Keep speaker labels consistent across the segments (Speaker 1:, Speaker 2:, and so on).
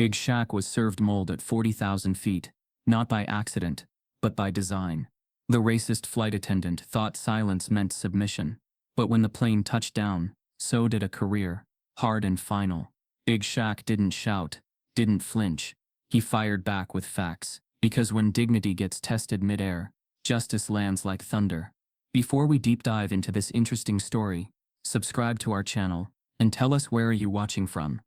Speaker 1: Big Shaq was served mold at 40,000 feet, not by accident, but by design. The racist flight attendant thought silence meant submission, but when the plane touched down, so did a career, hard and final. Big Shaq didn't shout, didn't flinch. He fired back with facts, because when dignity gets tested mid-air, justice lands like thunder. Before we deep dive into this interesting story, subscribe to our channel, and tell us where are you watching from.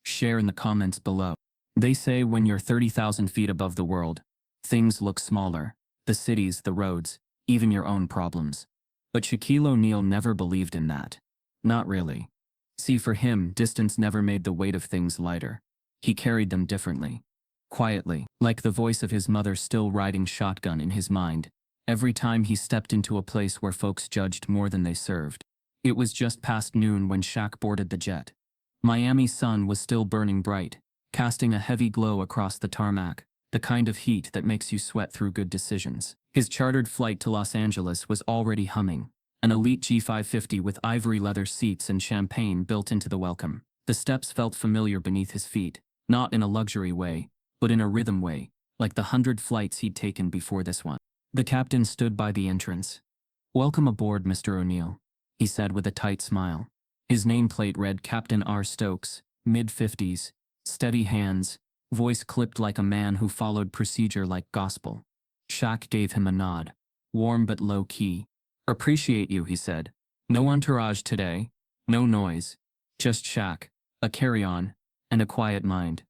Speaker 1: Share in the comments below. They say when you're 30,000 feet above the world, things look smaller. The cities, the roads, even your own problems. But Shaquille O'Neal never believed in that. Not really. See, for him, distance never made the weight of things lighter. He carried them differently. Quietly, like the voice of his mother still riding shotgun in his mind, every time he stepped into a place where folks judged more than they served. It was just past noon when Shaq boarded the jet. Miami's sun was still burning bright, casting a heavy glow across the tarmac, the kind of heat that makes you sweat through good decisions. His chartered flight to Los Angeles was already humming, an elite G550 with ivory leather seats and champagne built into the welcome. The steps felt familiar beneath his feet, not in a luxury way, but in a rhythm way, like the 100 flights he'd taken before this one. The captain stood by the entrance. "Welcome aboard, Mr. O'Neal," he said with a tight smile. His nameplate read Captain R. Stokes, mid-50s, steady hands, voice clipped like a man who followed procedure like gospel. Shaq gave him a nod, warm but low-key. "Appreciate you," he said. "No entourage today, no noise, just Shaq, a carry-on, and a quiet mind."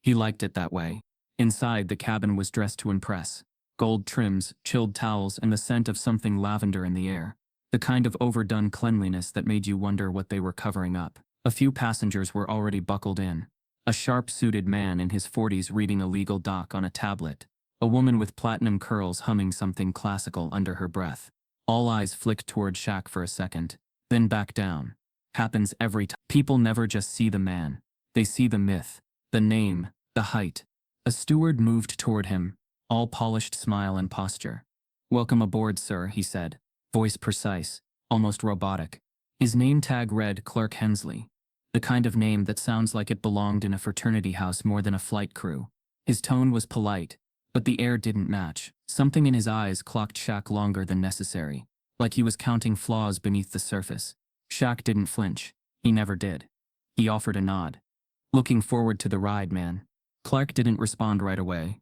Speaker 1: He liked it that way. Inside, the cabin was dressed to impress. Gold trims, chilled towels, and the scent of something lavender in the air. The kind of overdone cleanliness that made you wonder what they were covering up. A few passengers were already buckled in. A sharp-suited man in his 40s reading a legal doc on a tablet. A woman with platinum curls humming something classical under her breath. All eyes flicked toward Shaq for a second, then back down. Happens every time. People never just see the man. They see the myth, the name, the height. A steward moved toward him, all polished smile and posture. "Welcome aboard, sir," he said, voice precise, almost robotic. His name tag read Clerk Hensley, the kind of name that sounds like it belonged in a fraternity house more than a flight crew. His tone was polite, but the air didn't match. Something in his eyes clocked Shaq longer than necessary, like he was counting flaws beneath the surface. Shaq didn't flinch. He never did. He offered a nod. "Looking forward to the ride, man." Clark didn't respond right away.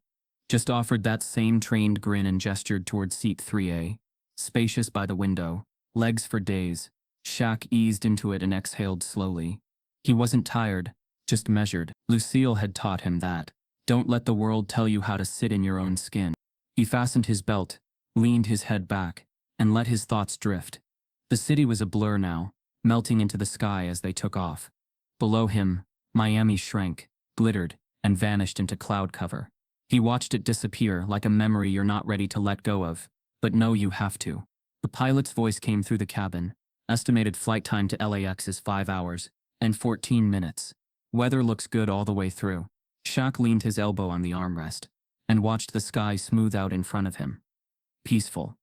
Speaker 1: Just offered that same trained grin and gestured toward seat 3A, spacious by the window, legs for days. Shaq eased into it and exhaled slowly. He wasn't tired, just measured. Lucille had taught him that. Don't let the world tell you how to sit in your own skin. He fastened his belt, leaned his head back, and let his thoughts drift. The city was a blur now, melting into the sky as they took off. Below him, Miami shrank, glittered, and vanished into cloud cover. He watched it disappear like a memory you're not ready to let go of, but know you have to. The pilot's voice came through the cabin. Estimated flight time to LAX is 5 hours and 14 minutes. Weather looks good all the way through. Shaq leaned his elbow on the armrest and watched the sky smooth out in front of him. Peaceful.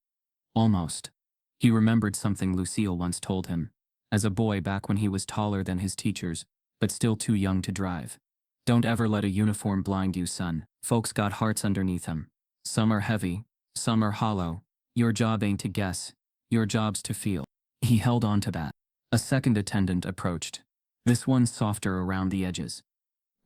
Speaker 1: Almost. He remembered something Lucille once told him, as a boy back when he was taller than his teachers, but still too young to drive. "Don't ever let a uniform blind you, son. Folks got hearts underneath them. Some are heavy, some are hollow. Your job ain't to guess, your job's to feel." He held on to that. A second attendant approached. This one softer around the edges.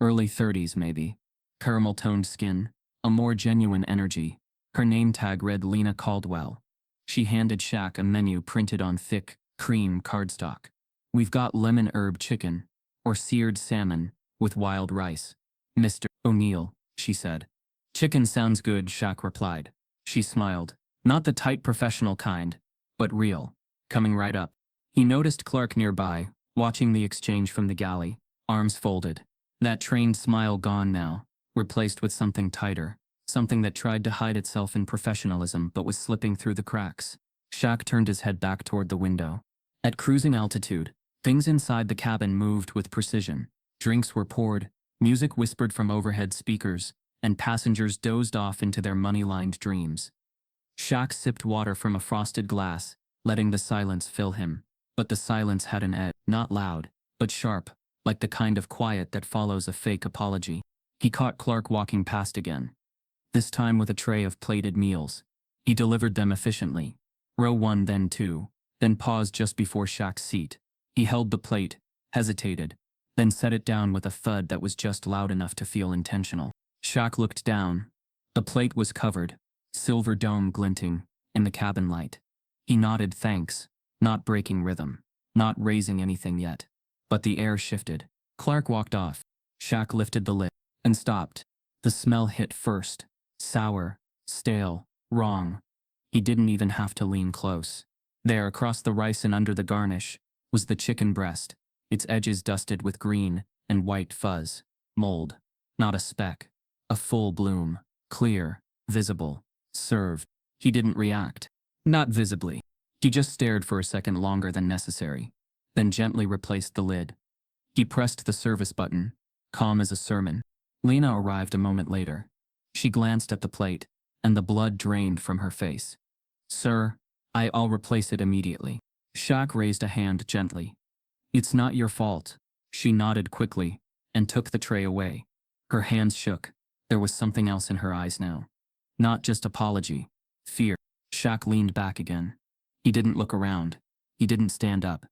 Speaker 1: Early 30s maybe. Caramel-toned skin, a more genuine energy. Her name tag read Lena Caldwell. She handed Shaq a menu printed on thick, cream cardstock. "We've got lemon herb chicken, or seared salmon, with wild rice." "Mr. O'Neal," she said. "Chicken sounds good," Shaq replied. She smiled. Not the tight professional kind, but real. Coming right up. He noticed Clark nearby, watching the exchange from the galley, arms folded. That trained smile gone now, replaced with something tighter, something that tried to hide itself in professionalism but was slipping through the cracks. Shaq turned his head back toward the window. At cruising altitude, things inside the cabin moved with precision. Drinks were poured, music whispered from overhead speakers, and passengers dozed off into their money-lined dreams. Shaq sipped water from a frosted glass, letting the silence fill him. But the silence had an edge, not loud, but sharp, like the kind of quiet that follows a fake apology. He caught Clark walking past again, this time with a tray of plated meals. He delivered them efficiently. Row 1, then 2, then paused just before Shaq's seat. He held the plate, hesitated, then set it down with a thud that was just loud enough to feel intentional. Shaq looked down. The plate was covered, silver dome glinting, in the cabin light. He nodded thanks, not breaking rhythm, not raising anything yet. But the air shifted. Clark walked off. Shaq lifted the lid and stopped. The smell hit first. Sour, stale, wrong. He didn't even have to lean close. There, across the rice and under the garnish, was the chicken breast, its edges dusted with green and white fuzz. Mold. Not a speck. A full bloom. Clear. Visible. Served. He didn't react. Not visibly. He just stared for a second longer than necessary, then gently replaced the lid. He pressed the service button, calm as a sermon. Lena arrived a moment later. She glanced at the plate, and the blood drained from her face. "Sir, I'll replace it immediately." Shaq raised a hand gently. "It's not your fault." She nodded quickly, and took the tray away. Her hands shook. There was something else in her eyes now. Not just apology. Fear. Shaq leaned back again. He didn't look around. He didn't stand up.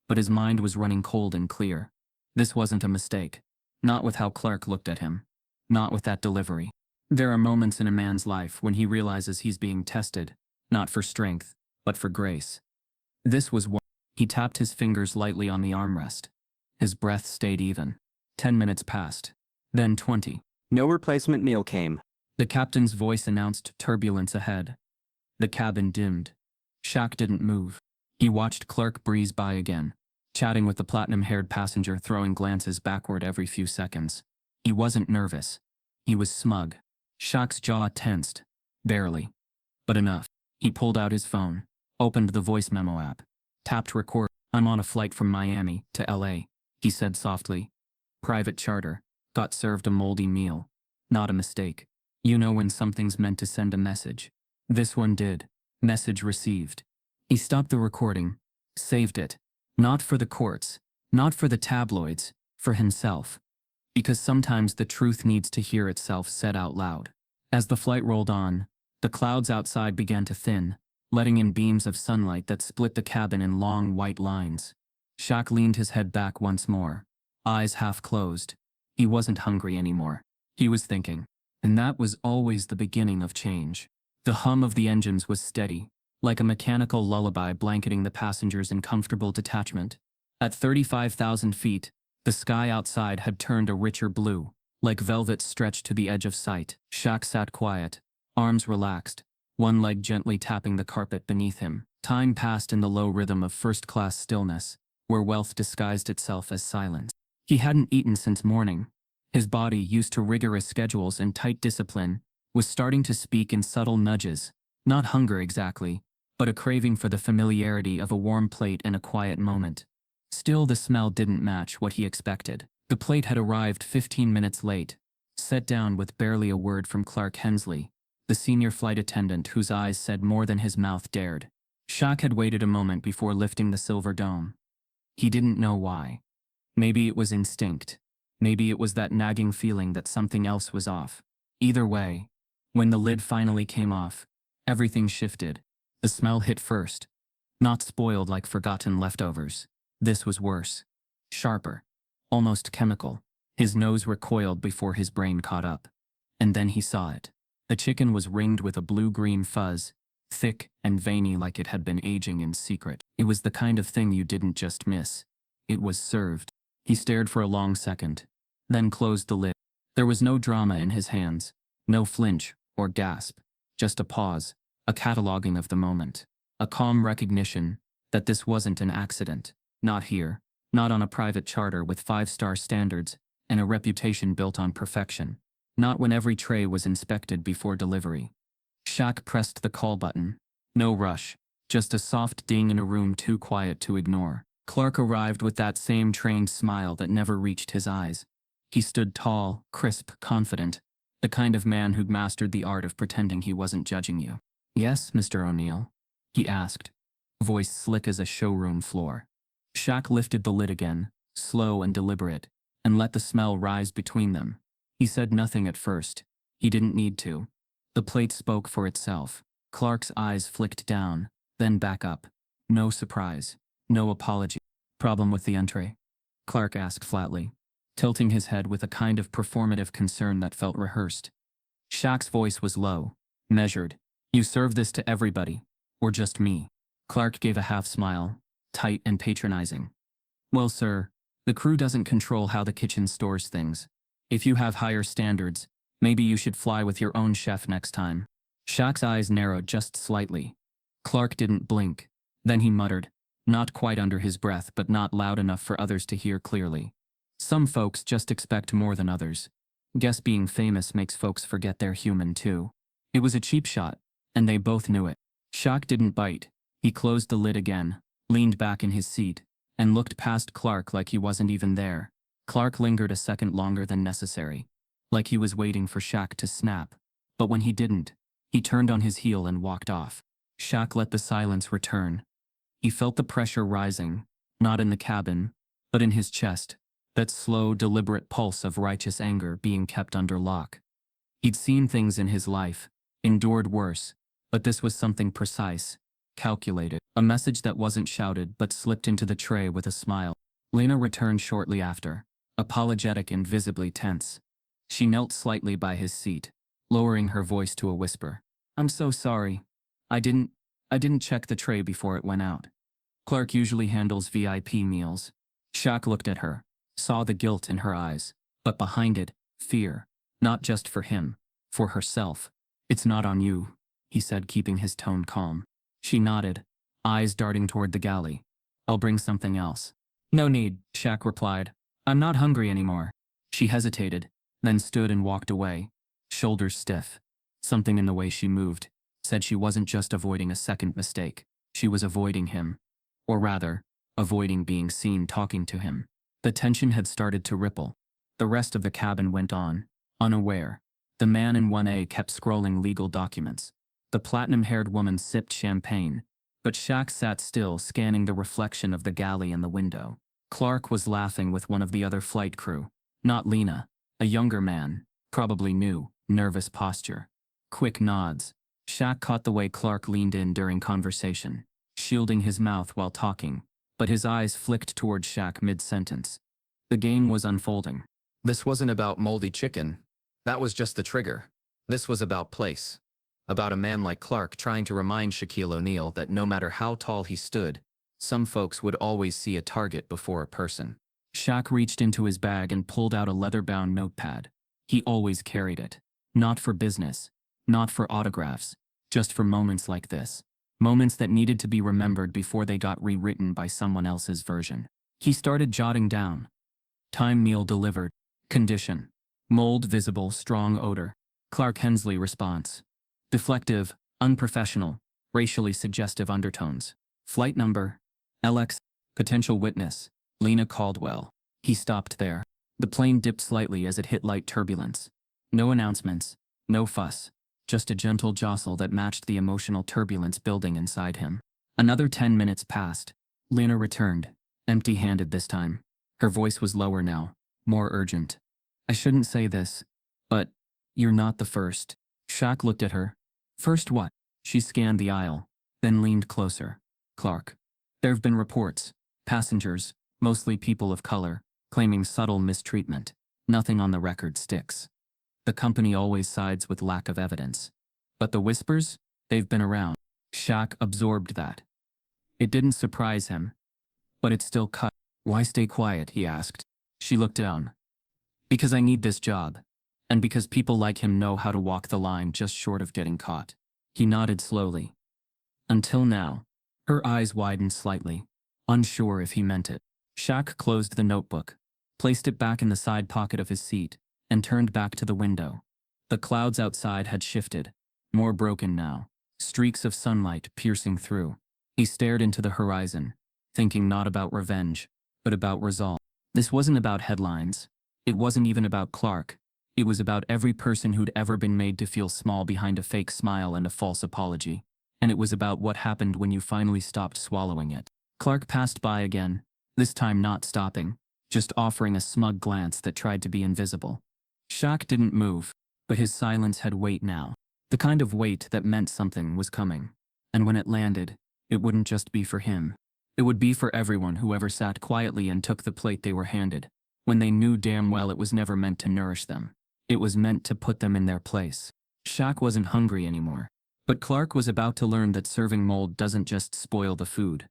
Speaker 1: But his mind was running cold and clear. This wasn't a mistake. Not with how Clark looked at him. Not with that delivery. There are moments in a man's life when he realizes he's being tested, not for strength, but for grace. This was one. He tapped his fingers lightly on the armrest. His breath stayed even. 10 minutes passed. Then 20.
Speaker 2: No replacement meal came.
Speaker 1: The captain's voice announced turbulence ahead. The cabin dimmed. Shaq didn't move. He watched Clark breeze by again, chatting with the platinum-haired passenger, throwing glances backward every few seconds. He wasn't nervous. He was smug. Shaq's jaw tensed. Barely. But enough. He pulled out his phone, opened the voice memo app, tapped record. "I'm on a flight from Miami to LA, he said softly. Private charter. Got served a moldy meal. Not a mistake. You know when something's meant to send a message. This one did. Message received." He stopped the recording, saved it. Not for the courts, not for the tabloids, for himself. Because sometimes the truth needs to hear itself said out loud. As the flight rolled on, the clouds outside began to thin, letting in beams of sunlight that split the cabin in long white lines. Shaq leaned his head back once more, eyes half closed. He wasn't hungry anymore. He was thinking. And that was always the beginning of change. The hum of the engines was steady, like a mechanical lullaby blanketing the passengers in comfortable detachment. At 35,000 feet, the sky outside had turned a richer blue, like velvet stretched to the edge of sight. Shaq sat quiet, arms relaxed, one leg gently tapping the carpet beneath him. Time passed in the low rhythm of first-class stillness, where wealth disguised itself as silence. He hadn't eaten since morning. His body, used to rigorous schedules and tight discipline, was starting to speak in subtle nudges. Not hunger exactly, but a craving for the familiarity of a warm plate and a quiet moment. Still, the smell didn't match what he expected. The plate had arrived 15 minutes late, set down with barely a word from Clark Hensley, the senior flight attendant whose eyes said more than his mouth dared. Shaq had waited a moment before lifting the silver dome. He didn't know why. Maybe it was instinct. Maybe it was that nagging feeling that something else was off. Either way, when the lid finally came off, everything shifted. The smell hit first. Not spoiled like forgotten leftovers. This was worse. Sharper. Almost chemical. His nose recoiled before his brain caught up. And then he saw it. The chicken was ringed with a blue-green fuzz, thick and veiny like it had been aging in secret. It was the kind of thing you didn't just miss. It was served. He stared for a long second, then closed the lid. There was no drama in his hands, no flinch or gasp, just a pause, a cataloging of the moment, a calm recognition that this wasn't an accident. Not here, not on a private charter with 5-star standards and a reputation built on perfection. Not when every tray was inspected before delivery. Shaq pressed the call button. No rush, just a soft ding in a room too quiet to ignore. Clark arrived with that same trained smile that never reached his eyes. He stood tall, crisp, confident, the kind of man who'd mastered the art of pretending he wasn't judging you. "Yes, Mr. O'Neal?" he asked, voice slick as a showroom floor. Shaq lifted the lid again, slow and deliberate, and let the smell rise between them. He said nothing at first. He didn't need to. The plate spoke for itself. Clark's eyes flicked down, then back up. No surprise. No apology. Problem with the entree? Clark asked flatly, tilting his head with a kind of performative concern that felt rehearsed. Shaq's voice was low, measured. You serve this to everybody, or just me? Clark gave a half smile, tight and patronizing. Well, sir, the crew doesn't control how the kitchen stores things. If you have higher standards, maybe you should fly with your own chef next time. Shaq's eyes narrowed just slightly. Clark didn't blink. Then he muttered, not quite under his breath but not loud enough for others to hear clearly. Some folks just expect more than others. Guess being famous makes folks forget they're human too. It was a cheap shot, and they both knew it. Shaq didn't bite. He closed the lid again, leaned back in his seat, and looked past Clark like he wasn't even there. Clark lingered a second longer than necessary, like he was waiting for Shaq to snap. But when he didn't, he turned on his heel and walked off. Shaq let the silence return. He felt the pressure rising, not in the cabin, but in his chest, that slow, deliberate pulse of righteous anger being kept under lock. He'd seen things in his life, endured worse, but this was something precise, calculated, a message that wasn't shouted but slipped into the tray with a smile. Lena returned shortly after, apologetic and visibly tense. She knelt slightly by his seat, lowering her voice to a whisper. I'm so sorry. I didn't check the tray before it went out. Clark usually handles VIP meals. Shaq looked at her, saw the guilt in her eyes, but behind it, fear, not just for him, for herself. It's not on you, he said, keeping his tone calm. She nodded, eyes darting toward the galley. I'll bring something else. No need, Shaq replied. I'm not hungry anymore. She hesitated, then stood and walked away, shoulders stiff. Something in the way she moved said she wasn't just avoiding a second mistake. She was avoiding him. Or rather, avoiding being seen talking to him. The tension had started to ripple. The rest of the cabin went on, unaware. The man in 1A kept scrolling legal documents. The platinum-haired woman sipped champagne, but Shaq sat still, scanning the reflection of the galley in the window. Clark was laughing with one of the other flight crew. Not Lena, a younger man, probably new, nervous posture. Quick nods. Shaq caught the way Clark leaned in during conversation, shielding his mouth while talking, but his eyes flicked toward Shaq mid-sentence. The game was unfolding. This wasn't about moldy chicken. That was just the trigger. This was about place. About a man like Clark trying to remind Shaquille O'Neal that no matter how tall he stood, some folks would always see a target before a person. Shaq reached into his bag and pulled out a leather-bound notepad. He always carried it. Not for business. Not for autographs. Just for moments like this. Moments that needed to be remembered before they got rewritten by someone else's version. He started jotting down. Time meal delivered. Condition. Mold visible, strong odor. Clark Hensley response. Deflective, unprofessional, racially suggestive undertones. Flight number. LX. Potential witness. Lena Caldwell. He stopped there. The plane dipped slightly as it hit light turbulence. No announcements. No fuss. Just a gentle jostle that matched the emotional turbulence building inside him. Another 10 minutes passed. Lena returned, empty-handed this time. Her voice was lower now, more urgent. I shouldn't say this, but you're not the first. Shaq looked at her. First what? She scanned the aisle, then leaned closer. Clark. There've been reports. Passengers, mostly people of color, claiming subtle mistreatment. Nothing on the record sticks. The company always sides with lack of evidence. But the whispers? They've been around. Shaq absorbed that. It didn't surprise him. But it still cut. Why stay quiet, he asked. She looked down. Because I need this job. And because people like him know how to walk the line just short of getting caught. He nodded slowly. Until now. Her eyes widened slightly, unsure if he meant it. Shaq closed the notebook, placed it back in the side pocket of his seat, and turned back to the window. The clouds outside had shifted, more broken now, streaks of sunlight piercing through. He stared into the horizon, thinking not about revenge, but about resolve. This wasn't about headlines. It wasn't even about Clark. It was about every person who'd ever been made to feel small behind a fake smile and a false apology. And it was about what happened when you finally stopped swallowing it. Clark passed by again, this time not stopping, just offering a smug glance that tried to be invisible. Shaq didn't move, but his silence had weight now. The kind of weight that meant something was coming. And when it landed, it wouldn't just be for him. It would be for everyone who ever sat quietly and took the plate they were handed, when they knew damn well it was never meant to nourish them. It was meant to put them in their place. Shaq wasn't hungry anymore. But Clark was about to learn that serving mold doesn't just spoil the food.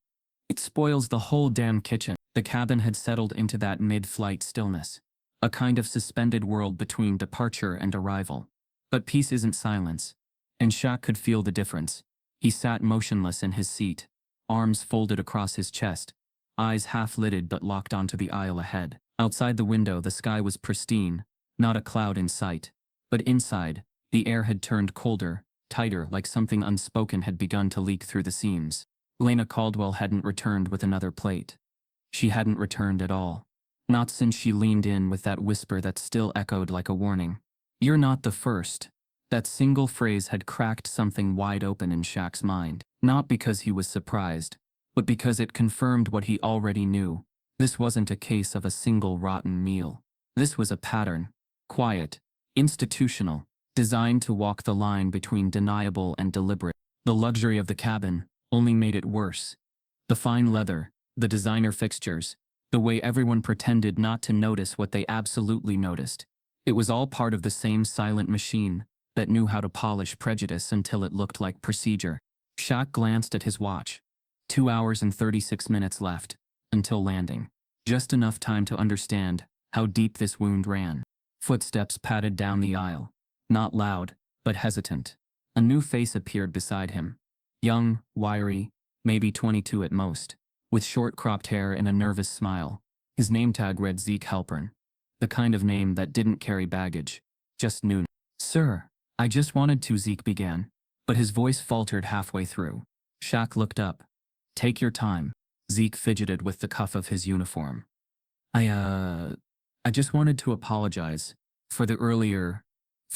Speaker 1: It spoils the whole damn kitchen. The cabin had settled into that mid-flight stillness. A kind of suspended world between departure and arrival. But peace isn't silence. And Shaq could feel the difference. He sat motionless in his seat, arms folded across his chest, eyes half-lidded but locked onto the aisle ahead. Outside the window, the sky was pristine, not a cloud in sight. But inside, the air had turned colder, tighter, like something unspoken had begun to leak through the seams. Lena Caldwell hadn't returned with another plate. She hadn't returned at all. Not since she leaned in with that whisper that still echoed like a warning. "You're not the first." That single phrase had cracked something wide open in Shaq's mind. Not because he was surprised, but because it confirmed what he already knew. This wasn't a case of a single rotten meal. This was a pattern. Quiet. Institutional. Designed to walk the line between deniable and deliberate. The luxury of the cabin only made it worse. The fine leather, the designer fixtures, the way everyone pretended not to notice what they absolutely noticed. It was all part of the same silent machine that knew how to polish prejudice until it looked like procedure. Shaq glanced at his watch. 2 hours and 36 minutes left, until landing. Just enough time to understand how deep this wound ran. Footsteps padded down the aisle. Not loud, but hesitant. A new face appeared beside him. Young, wiry, maybe 22 at most, with short cropped hair and a nervous smile. His name tag read Zeke Halpern. The kind of name that didn't carry baggage, just knew. "Sir, I just wanted to," Zeke began, but his voice faltered halfway through. Shaq looked up. "Take your time." Zeke fidgeted with the cuff of his uniform. I just wanted to apologize for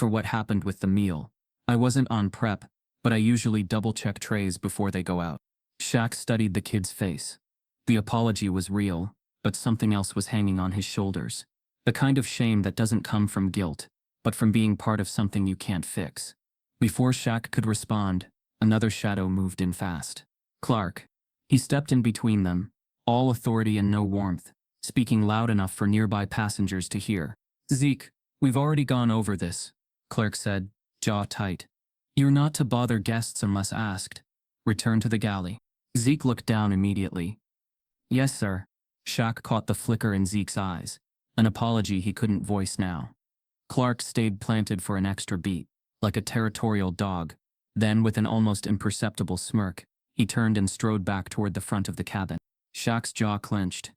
Speaker 1: what happened with the meal. I wasn't on prep, but I usually double-check trays before they go out." Shaq studied the kid's face. The apology was real, but something else was hanging on his shoulders. The kind of shame that doesn't come from guilt, but from being part of something you can't fix. Before Shaq could respond, another shadow moved in fast. Clark. He stepped in between them, all authority and no warmth, speaking loud enough for nearby passengers to hear. "Zeke, we've already gone over this," Clark said, jaw tight. "You're not to bother guests unless asked. Return to the galley." Zeke looked down immediately. "Yes, sir." Shaq caught the flicker in Zeke's eyes, an apology he couldn't voice now. Clark stayed planted for an extra beat, like a territorial dog. Then, with an almost imperceptible smirk, he turned and strode back toward the front of the cabin. Shaq's jaw clenched.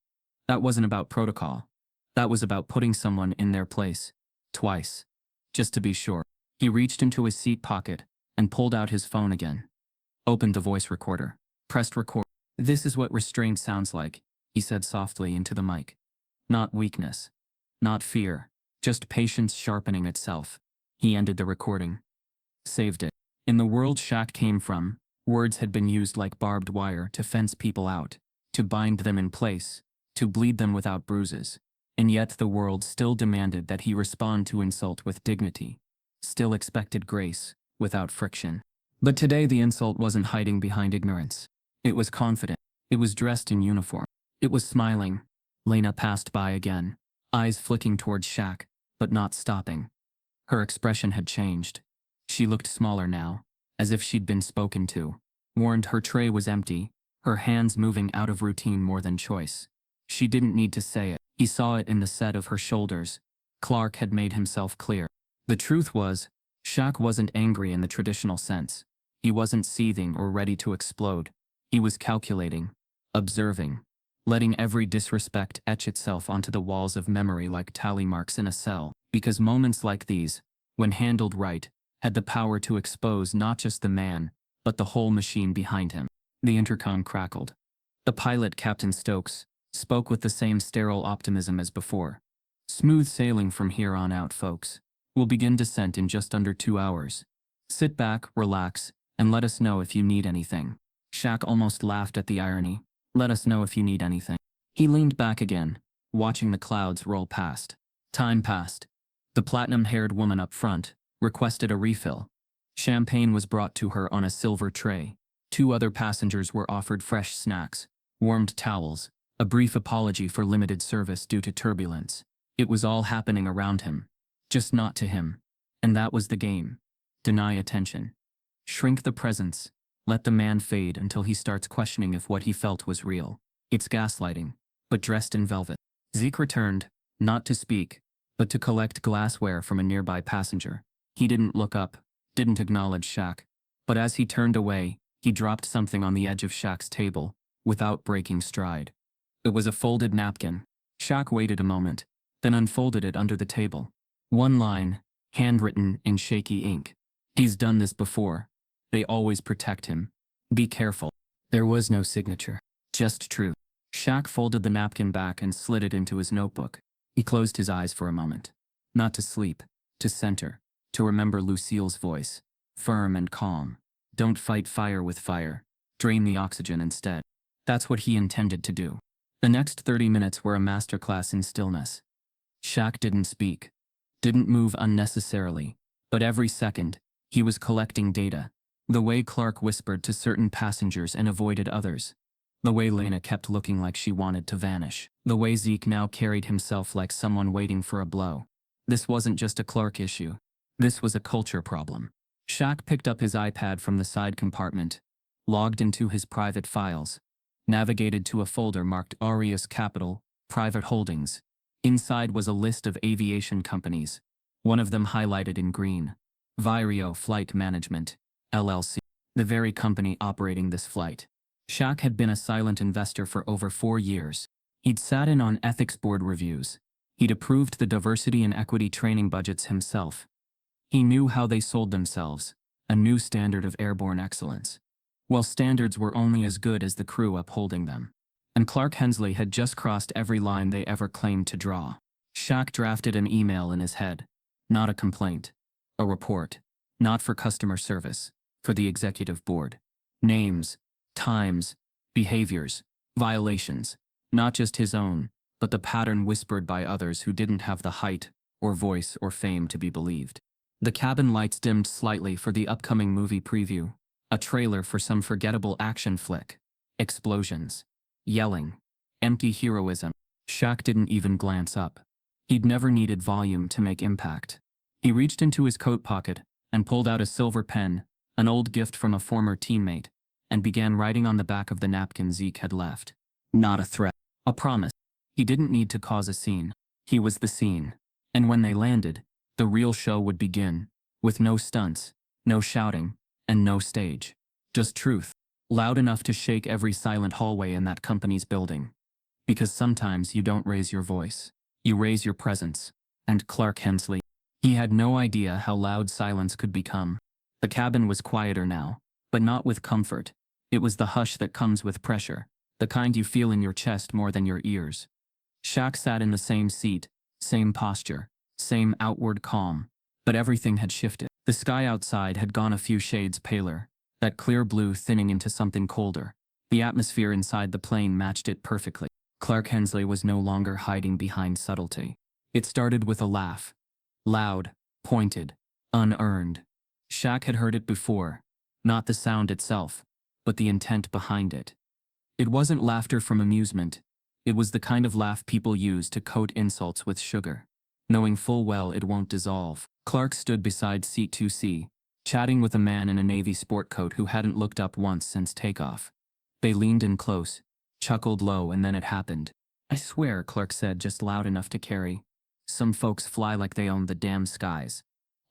Speaker 1: That wasn't about protocol. That was about putting someone in their place. Twice. Just to be sure. He reached into his seat pocket and pulled out his phone again. Opened the voice recorder. Pressed record. "This is what restraint sounds like," he said softly into the mic. "Not weakness. Not fear. Just patience sharpening itself." He ended the recording. Saved it. In the world Shaq came from, words had been used like barbed wire to fence people out, to bind them in place, to bleed them without bruises. And yet the world still demanded that he respond to insult with dignity, still expected grace, without friction. But today the insult wasn't hiding behind ignorance. It was confident. It was dressed in uniform. It was smiling. Lena passed by again, eyes flicking towards Shaq, but not stopping. Her expression had changed. She looked smaller now, as if she'd been spoken to. Warned her tray was empty, her hands moving out of routine more than choice. She didn't need to say it. He saw it in the set of her shoulders. Clark had made himself clear. The truth was, Shaq wasn't angry in the traditional sense. He wasn't seething or ready to explode. He was calculating, observing, letting every disrespect etch itself onto the walls of memory like tally marks in a cell. Because moments like these, when handled right, had the power to expose not just the man, but the whole machine behind him. The intercom crackled. The pilot, Captain Stokes, spoke with the same sterile optimism as before. "Smooth sailing from here on out, folks. We'll begin descent in just under 2 hours. Sit back, relax, and let us know if you need anything." Shaq almost laughed at the irony. "Let us know if you need anything." He leaned back again, watching the clouds roll past. Time passed. The platinum-haired woman up front requested a refill. Champagne was brought to her on a silver tray. 2 other passengers were offered fresh snacks, warmed towels, a brief apology for limited service due to turbulence. It was all happening around him, just not to him. And that was the game. Deny attention. Shrink the presence. Let the man fade until he starts questioning if what he felt was real. It's gaslighting, but dressed in velvet. Zeke returned, not to speak, but to collect glassware from a nearby passenger. He didn't look up, didn't acknowledge Shaq. But as he turned away, he dropped something on the edge of Shaq's table, without breaking stride. It was a folded napkin. Shaq waited a moment, then unfolded it under the table. One line, handwritten in shaky ink. He's done this before. They always protect him. Be careful. There was no signature. Just truth. Shaq folded the napkin back and slid it into his notebook. He closed his eyes for a moment. Not to sleep, to center, to remember Lucille's voice. Firm and calm. Don't fight fire with fire. Drain the oxygen instead. That's what he intended to do. The next 30 minutes were a masterclass in stillness. Shaq didn't speak. Didn't move unnecessarily. But every second, he was collecting data. The way Clark whispered to certain passengers and avoided others. The way Lena kept looking like she wanted to vanish. The way Zeke now carried himself like someone waiting for a blow. This wasn't just a Clark issue. This was a culture problem. Shaq picked up his iPad from the side compartment, logged into his private files, navigated to a folder marked Arias Capital, Private Holdings. Inside was a list of aviation companies, one of them highlighted in green. Virio Flight Management, LLC, the very company operating this flight. Shaq had been a silent investor for over 4 years. He'd sat in on ethics board reviews. He'd approved the diversity and equity training budgets himself. He knew how they sold themselves, a new standard of airborne excellence. Well, standards were only as good as the crew upholding them. And Clark Hensley had just crossed every line they ever claimed to draw. Shaq drafted an email in his head. Not a complaint. A report. Not for customer service. For the executive board. Names, times, behaviors, violations. Not just his own, but the pattern whispered by others who didn't have the height, or voice, or fame to be believed. The cabin lights dimmed slightly for the upcoming movie preview. A trailer for some forgettable action flick. Explosions. Yelling. Empty heroism. Shaq didn't even glance up. He'd never needed volume to make impact. He reached into his coat pocket and pulled out a silver pen, an old gift from a former teammate, and began writing on the back of the napkin Zeke had left. Not a threat. A promise. He didn't need to cause a scene. He was the scene. And when they landed, the real show would begin, with no stunts, no shouting, and no stage. Just truth, loud enough to shake every silent hallway in that company's building. Because sometimes you don't raise your voice, you raise your presence. And Clark Hensley, he had no idea how loud silence could become. The cabin was quieter now, but not with comfort. It was the hush that comes with pressure, the kind you feel in your chest more than your ears. Shaq sat in the same seat, same posture, same outward calm, but everything had shifted. The sky outside had gone a few shades paler, that clear blue thinning into something colder. The atmosphere inside the plane matched it perfectly. Clark Hensley was no longer hiding behind subtlety. It started with a laugh. Loud, pointed, unearned. Shaq had heard it before, not the sound itself, but the intent behind it. It wasn't laughter from amusement. It was the kind of laugh people use to coat insults with sugar, knowing full well it won't dissolve. Clark stood beside seat 2C, chatting with a man in a navy sport coat who hadn't looked up once since takeoff. They leaned in close, chuckled low, and then it happened. I swear, Clark said just loud enough to carry. Some folks fly like they own the damn skies.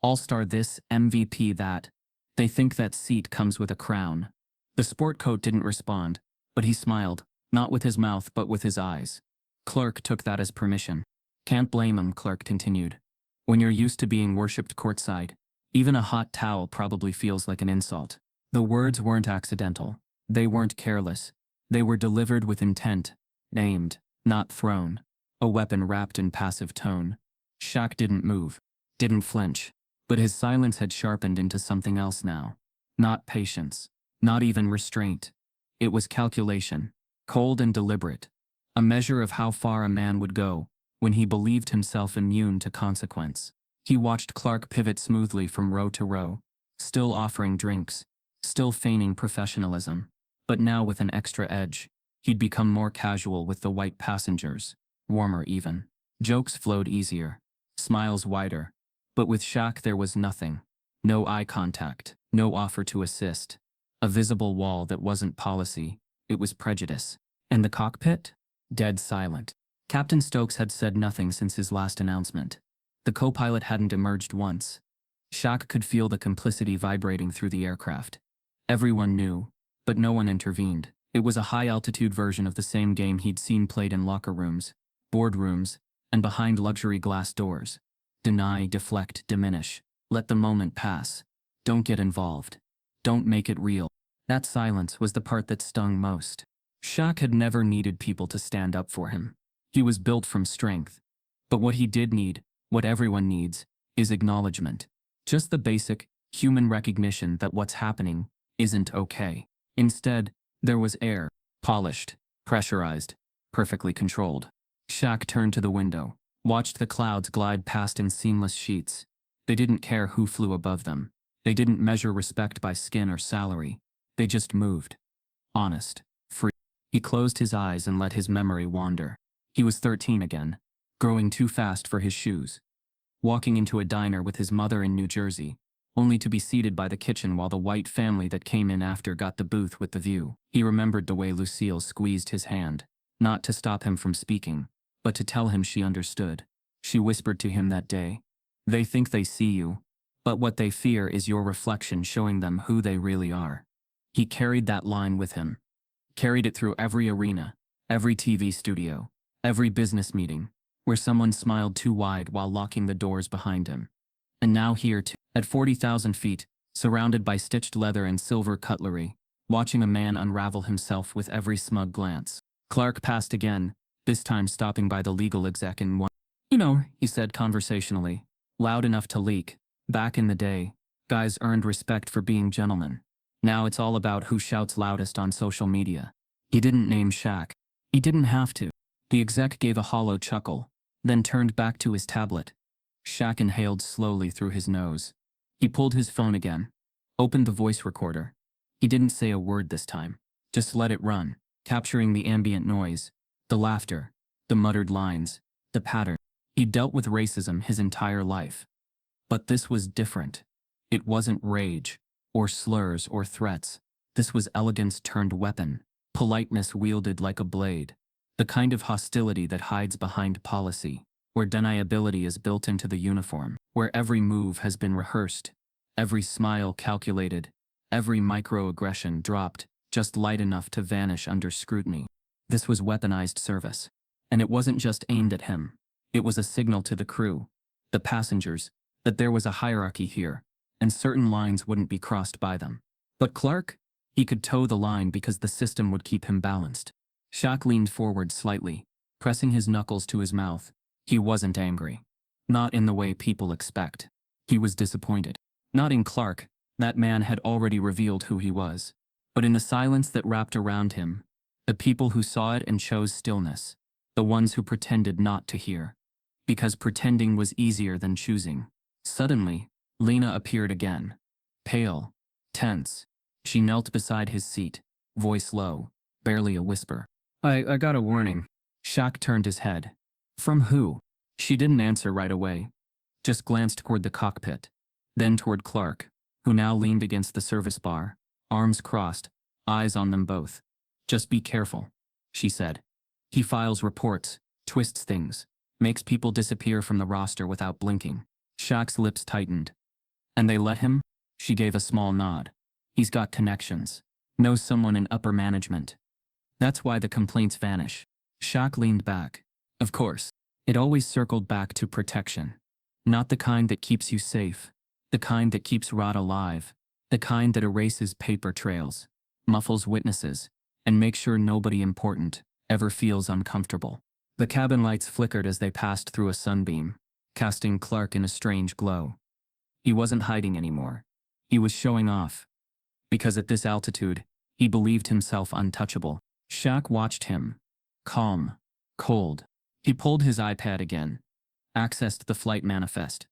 Speaker 1: All-star this, MVP that. They think that seat comes with a crown. The sport coat didn't respond, but he smiled, not with his mouth but with his eyes. Clark took that as permission. Can't blame him, Clark continued. When you're used to being worshipped courtside, even a hot towel probably feels like an insult. The words weren't accidental. They weren't careless. They were delivered with intent, named, not thrown. A weapon wrapped in passive tone. Shaq didn't move, didn't flinch, but his silence had sharpened into something else now. Not patience, not even restraint. It was calculation, cold and deliberate. A measure of how far a man would go when he believed himself immune to consequence. He watched Clark pivot smoothly from row to row, still offering drinks, still feigning professionalism, but now with an extra edge. He'd become more casual with the white passengers, warmer even. Jokes flowed easier, smiles wider, but with Shaq there was nothing. No eye contact, no offer to assist. A visible wall that wasn't policy, it was prejudice. And the cockpit? Dead silent. Captain Stokes had said nothing since his last announcement. The co-pilot hadn't emerged once. Shaq could feel the complicity vibrating through the aircraft. Everyone knew, but no one intervened. It was a high-altitude version of the same game he'd seen played in locker rooms, boardrooms, and behind luxury glass doors. Deny, deflect, diminish. Let the moment pass. Don't get involved. Don't make it real. That silence was the part that stung most. Shaq had never needed people to stand up for him. He was built from strength. But what he did need, what everyone needs, is acknowledgement. Just the basic, human recognition that what's happening isn't okay. Instead, there was air, polished, pressurized, perfectly controlled. Shaq turned to the window, watched the clouds glide past in seamless sheets. They didn't care who flew above them. They didn't measure respect by skin or salary. They just moved. Honest, free. He closed his eyes and let his memory wander. He was 13 again, growing too fast for his shoes. Walking into a diner with his mother in New Jersey, only to be seated by the kitchen while the white family that came in after got the booth with the view. He remembered the way Lucille squeezed his hand, not to stop him from speaking, but to tell him she understood. She whispered to him that day, "They think they see you, but what they fear is your reflection showing them who they really are." He carried that line with him. Carried it through every arena, every TV studio, every business meeting, where someone smiled too wide while locking the doors behind him. And now here too, at 40,000 feet, surrounded by stitched leather and silver cutlery, watching a man unravel himself with every smug glance. Clark passed again, this time stopping by the legal exec in one. "You know," he said conversationally, loud enough to leak. "Back in the day, guys earned respect for being gentlemen. Now it's all about who shouts loudest on social media." He didn't name Shaq. He didn't have to. The exec gave a hollow chuckle, then turned back to his tablet. Shaq inhaled slowly through his nose. He pulled his phone again, opened the voice recorder. He didn't say a word this time, just let it run, capturing the ambient noise, the laughter, the muttered lines, the pattern. He'd dealt with racism his entire life. But this was different. It wasn't rage, or slurs or threats. This was elegance turned weapon, politeness wielded like a blade, the kind of hostility that hides behind policy, where deniability is built into the uniform, where every move has been rehearsed, every smile calculated, every microaggression dropped, just light enough to vanish under scrutiny. This was weaponized service. And it wasn't just aimed at him. It was a signal to the crew, the passengers, that there was a hierarchy here, and certain lines wouldn't be crossed by them. But Clark? He could toe the line because the system would keep him balanced. Shaq leaned forward slightly, pressing his knuckles to his mouth. He wasn't angry. Not in the way people expect. He was disappointed. Not in Clark, that man had already revealed who he was. But in the silence that wrapped around him, the people who saw it and chose stillness, the ones who pretended not to hear. Because pretending was easier than choosing. Suddenly, Lena appeared again. Pale, tense. She knelt beside his seat, voice low, barely a whisper. I got a warning." Shaq turned his head. "From who?" She didn't answer right away, just glanced toward the cockpit, then toward Clark, who now leaned against the service bar, arms crossed, eyes on them both. "Just be careful," she said. "He files reports, twists things, makes people disappear from the roster without blinking." Shaq's lips tightened. "And they let him?" She gave a small nod. "He's got connections. Knows someone in upper management. That's why the complaints vanish." Shaq leaned back. Of course. It always circled back to protection. Not the kind that keeps you safe. The kind that keeps rot alive. The kind that erases paper trails, muffles witnesses, and makes sure nobody important ever feels uncomfortable. The cabin lights flickered as they passed through a sunbeam, casting Clark in a strange glow. He wasn't hiding anymore. He was showing off. Because at this altitude, he believed himself untouchable. Shaq watched him. Calm. Cold. He pulled his iPad again. Accessed the flight manifest.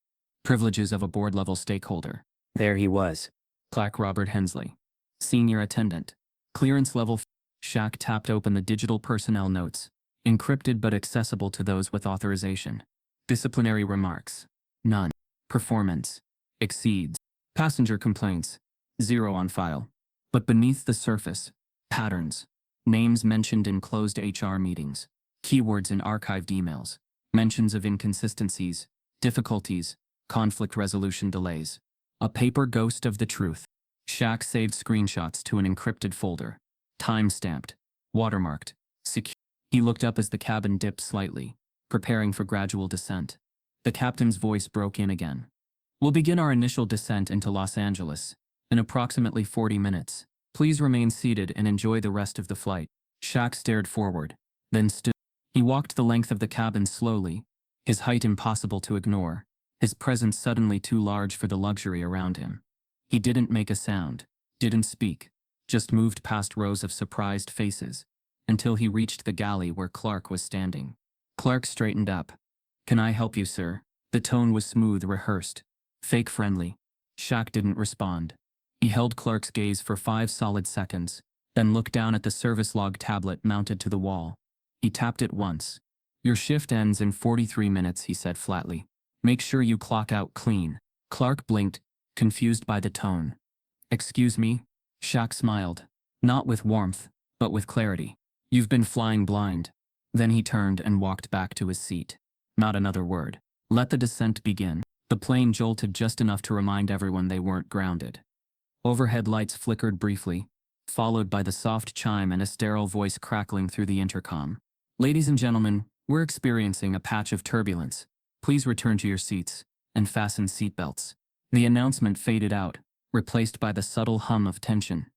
Speaker 1: Privileges of a board-level stakeholder.
Speaker 2: There he was.
Speaker 1: Clark Robert Hensley. Senior Attendant. Clearance level. Shaq tapped open the digital personnel notes. Encrypted but accessible to those with authorization. Disciplinary remarks. None. Performance. Exceeds. Passenger complaints. 0 on file. But beneath the surface, patterns. Names mentioned in closed HR meetings. Keywords in archived emails. Mentions of inconsistencies, difficulties, conflict resolution delays. A paper ghost of the truth. Shaq saved screenshots to an encrypted folder. Time-stamped. Watermarked. Secure. He looked up as the cabin dipped slightly, preparing for gradual descent. The captain's voice broke in again. We'll begin our initial descent into Los Angeles in approximately 40 minutes. Please remain seated and enjoy the rest of the flight. Shaq stared forward, then stood. He walked the length of the cabin slowly, his height impossible to ignore, his presence suddenly too large for the luxury around him. He didn't make a sound, didn't speak, just moved past rows of surprised faces, until he reached the galley where Clark was standing. Clark straightened up. "Can I help you, sir?" The tone was smooth, rehearsed, fake friendly. Shaq didn't respond. He held Clark's gaze for 5 solid seconds, then looked down at the service log tablet mounted to the wall. He tapped it once. "Your shift ends in 43 minutes, he said flatly. "Make sure you clock out clean." Clark blinked, confused by the tone. "Excuse me?" Shaq smiled, not with warmth, but with clarity. "You've been flying blind." Then he turned and walked back to his seat. Not another word. Let the descent begin. The plane jolted just enough to remind everyone they weren't grounded. Overhead lights flickered briefly, followed by the soft chime and a sterile voice crackling through the intercom. "Ladies and gentlemen, we're experiencing a patch of turbulence. Please return to your seats and fasten seatbelts." The announcement faded out, replaced by the subtle hum of tension.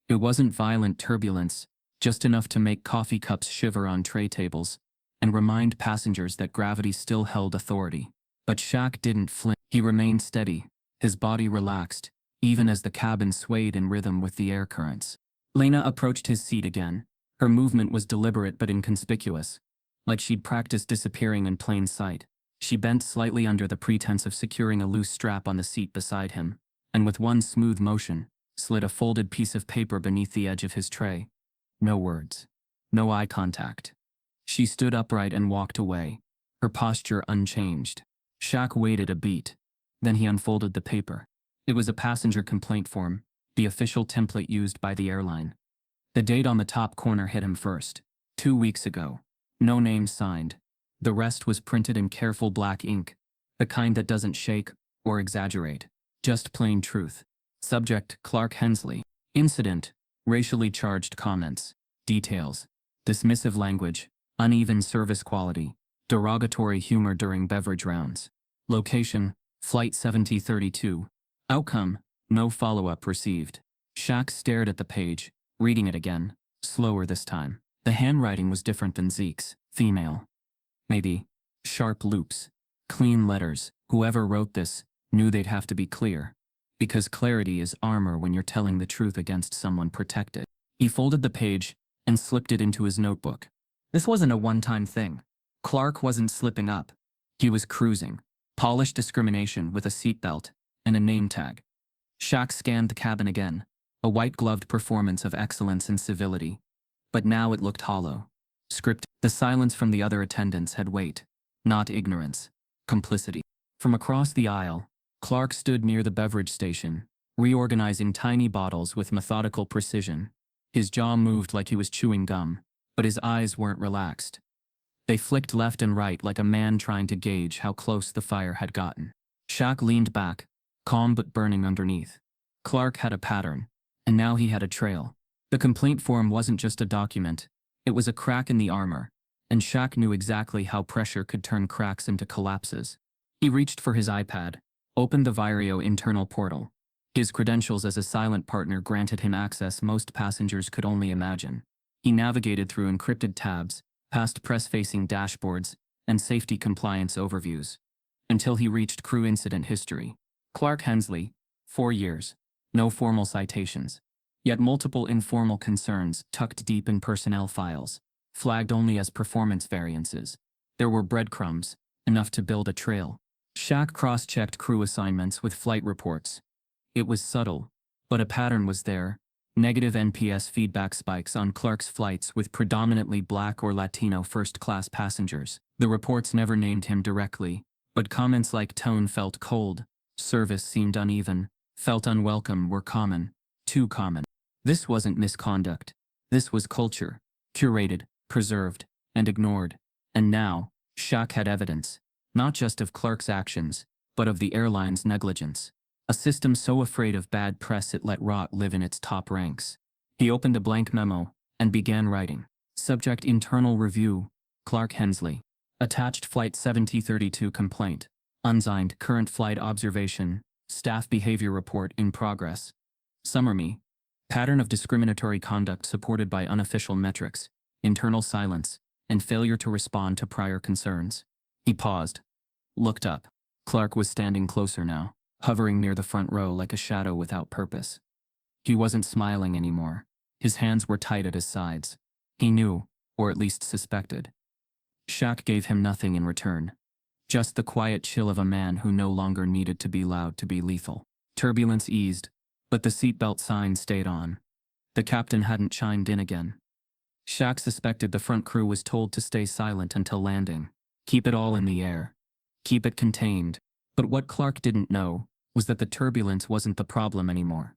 Speaker 1: It wasn't violent turbulence, just enough to make coffee cups shiver on tray tables and remind passengers that gravity still held authority. But Shaq didn't flinch. He remained steady, his body relaxed, even as the cabin swayed in rhythm with the air currents. Lena approached his seat again. Her movement was deliberate but inconspicuous, like she'd practiced disappearing in plain sight. She bent slightly under the pretense of securing a loose strap on the seat beside him, and with one smooth motion, slid a folded piece of paper beneath the edge of his tray. No words. No eye contact. She stood upright and walked away, her posture unchanged. Shaq waited a beat. Then he unfolded the paper. It was a passenger complaint form, the official template used by the airline. The date on the top corner hit him first. 2 weeks ago. No name signed. The rest was printed in careful black ink, the kind that doesn't shake or exaggerate. Just plain truth. Subject: Clark Hensley. Incident: racially charged comments. Details: dismissive language, uneven service quality, derogatory humor during beverage rounds. Location: Flight 7032. Outcome: no follow-up received. Shaq stared at the page, reading it again, slower this time. The handwriting was different than Zeke's. Female. Maybe. Sharp loops. Clean letters. Whoever wrote this knew they'd have to be clear. Because clarity is armor when you're telling the truth against someone protected. He folded the page and slipped it into his notebook. This wasn't a one-time thing. Clark wasn't slipping up. He was cruising. Polished discrimination with a seatbelt and a name tag. Shaq scanned the cabin again, a white-gloved performance of excellence and civility. But now it looked hollow. Scripted. The silence from the other attendants had weight, not ignorance, complicity. From across the aisle, Clark stood near the beverage station, reorganizing tiny bottles with methodical precision. His jaw moved like he was chewing gum, but his eyes weren't relaxed. They flicked left and right like a man trying to gauge how close the fire had gotten. Shaq leaned back, calm but burning underneath. Clark had a pattern, and now he had a trail. The complaint form wasn't just a document, it was a crack in the armor, and Shaq knew exactly how pressure could turn cracks into collapses. He reached for his iPad, opened the Vireo internal portal. His credentials as a silent partner granted him access most passengers could only imagine. He navigated through encrypted tabs, past press-facing dashboards, and safety compliance overviews, until he reached crew incident history. Clark Hensley, 4 years, no formal citations, yet multiple informal concerns tucked deep in personnel files, flagged only as performance variances. There were breadcrumbs, enough to build a trail. Shaq cross-checked crew assignments with flight reports. It was subtle, but a pattern was there. Negative NPS feedback spikes on Clark's flights with predominantly Black or Latino first-class passengers. The reports never named him directly, but comments like tone felt cold, service seemed uneven, felt unwelcome were common, too common. This wasn't misconduct. This was culture, curated, preserved, and ignored. And now, Shaq had evidence, not just of Clark's actions, but of the airline's negligence. A system so afraid of bad press it let rot live in its top ranks. He opened a blank memo and began writing. Subject: Internal Review, Clark Hensley. Attached: Flight 7032 Complaint. Unsigned: Current Flight Observation, Staff Behavior Report in Progress. Summary: Pattern of discriminatory conduct supported by unofficial metrics, internal silence, and failure to respond to prior concerns. He paused, looked up. Clark was standing closer now, hovering near the front row like a shadow without purpose. He wasn't smiling anymore. His hands were tight at his sides. He knew, or at least suspected. Shaq gave him nothing in return. Just the quiet chill of a man who no longer needed to be loud to be lethal. Turbulence eased, but the seatbelt sign stayed on. The captain hadn't chimed in again. Shaq suspected the front crew was told to stay silent until landing. Keep it all in the air. Keep it contained. But what Clark didn't know was that the turbulence wasn't the problem anymore.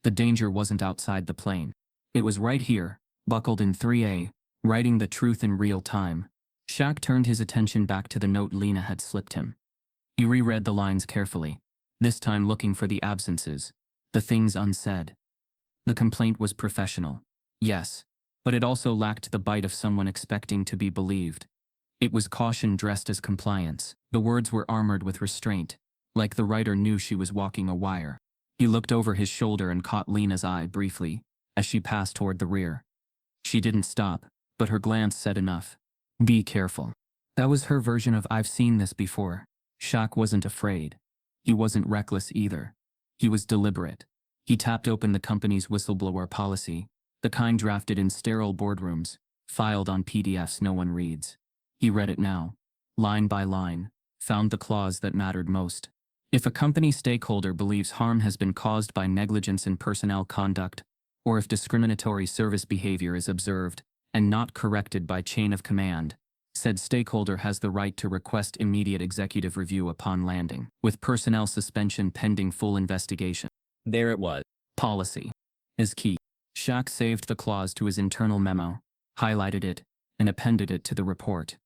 Speaker 1: The danger wasn't outside the plane. It was right here, buckled in 3A, writing the truth in real time. Shaq turned his attention back to the note Lena had slipped him. He reread the lines carefully, this time looking for the absences, the things unsaid. The complaint was professional, yes, but it also lacked the bite of someone expecting to be believed. It was caution dressed as compliance. The words were armored with restraint, like the writer knew she was walking a wire. He looked over his shoulder and caught Lena's eye briefly, as she passed toward the rear. She didn't stop, but her glance said enough. Be careful. That was her version of "I've seen this before." Shaq wasn't afraid. He wasn't reckless either. He was deliberate. He tapped open the company's whistleblower policy, the kind drafted in sterile boardrooms, filed on PDFs no one reads. He read it now, line by line, found the clause that mattered most. If a company stakeholder believes harm has been caused by negligence in personnel conduct, or if discriminatory service behavior is observed and not corrected by chain of command, said stakeholder has the right to request immediate executive review upon landing, with personnel suspension pending full investigation. There it was. Policy is key. Shaq saved the clause to his internal memo, highlighted it, and appended it to the report.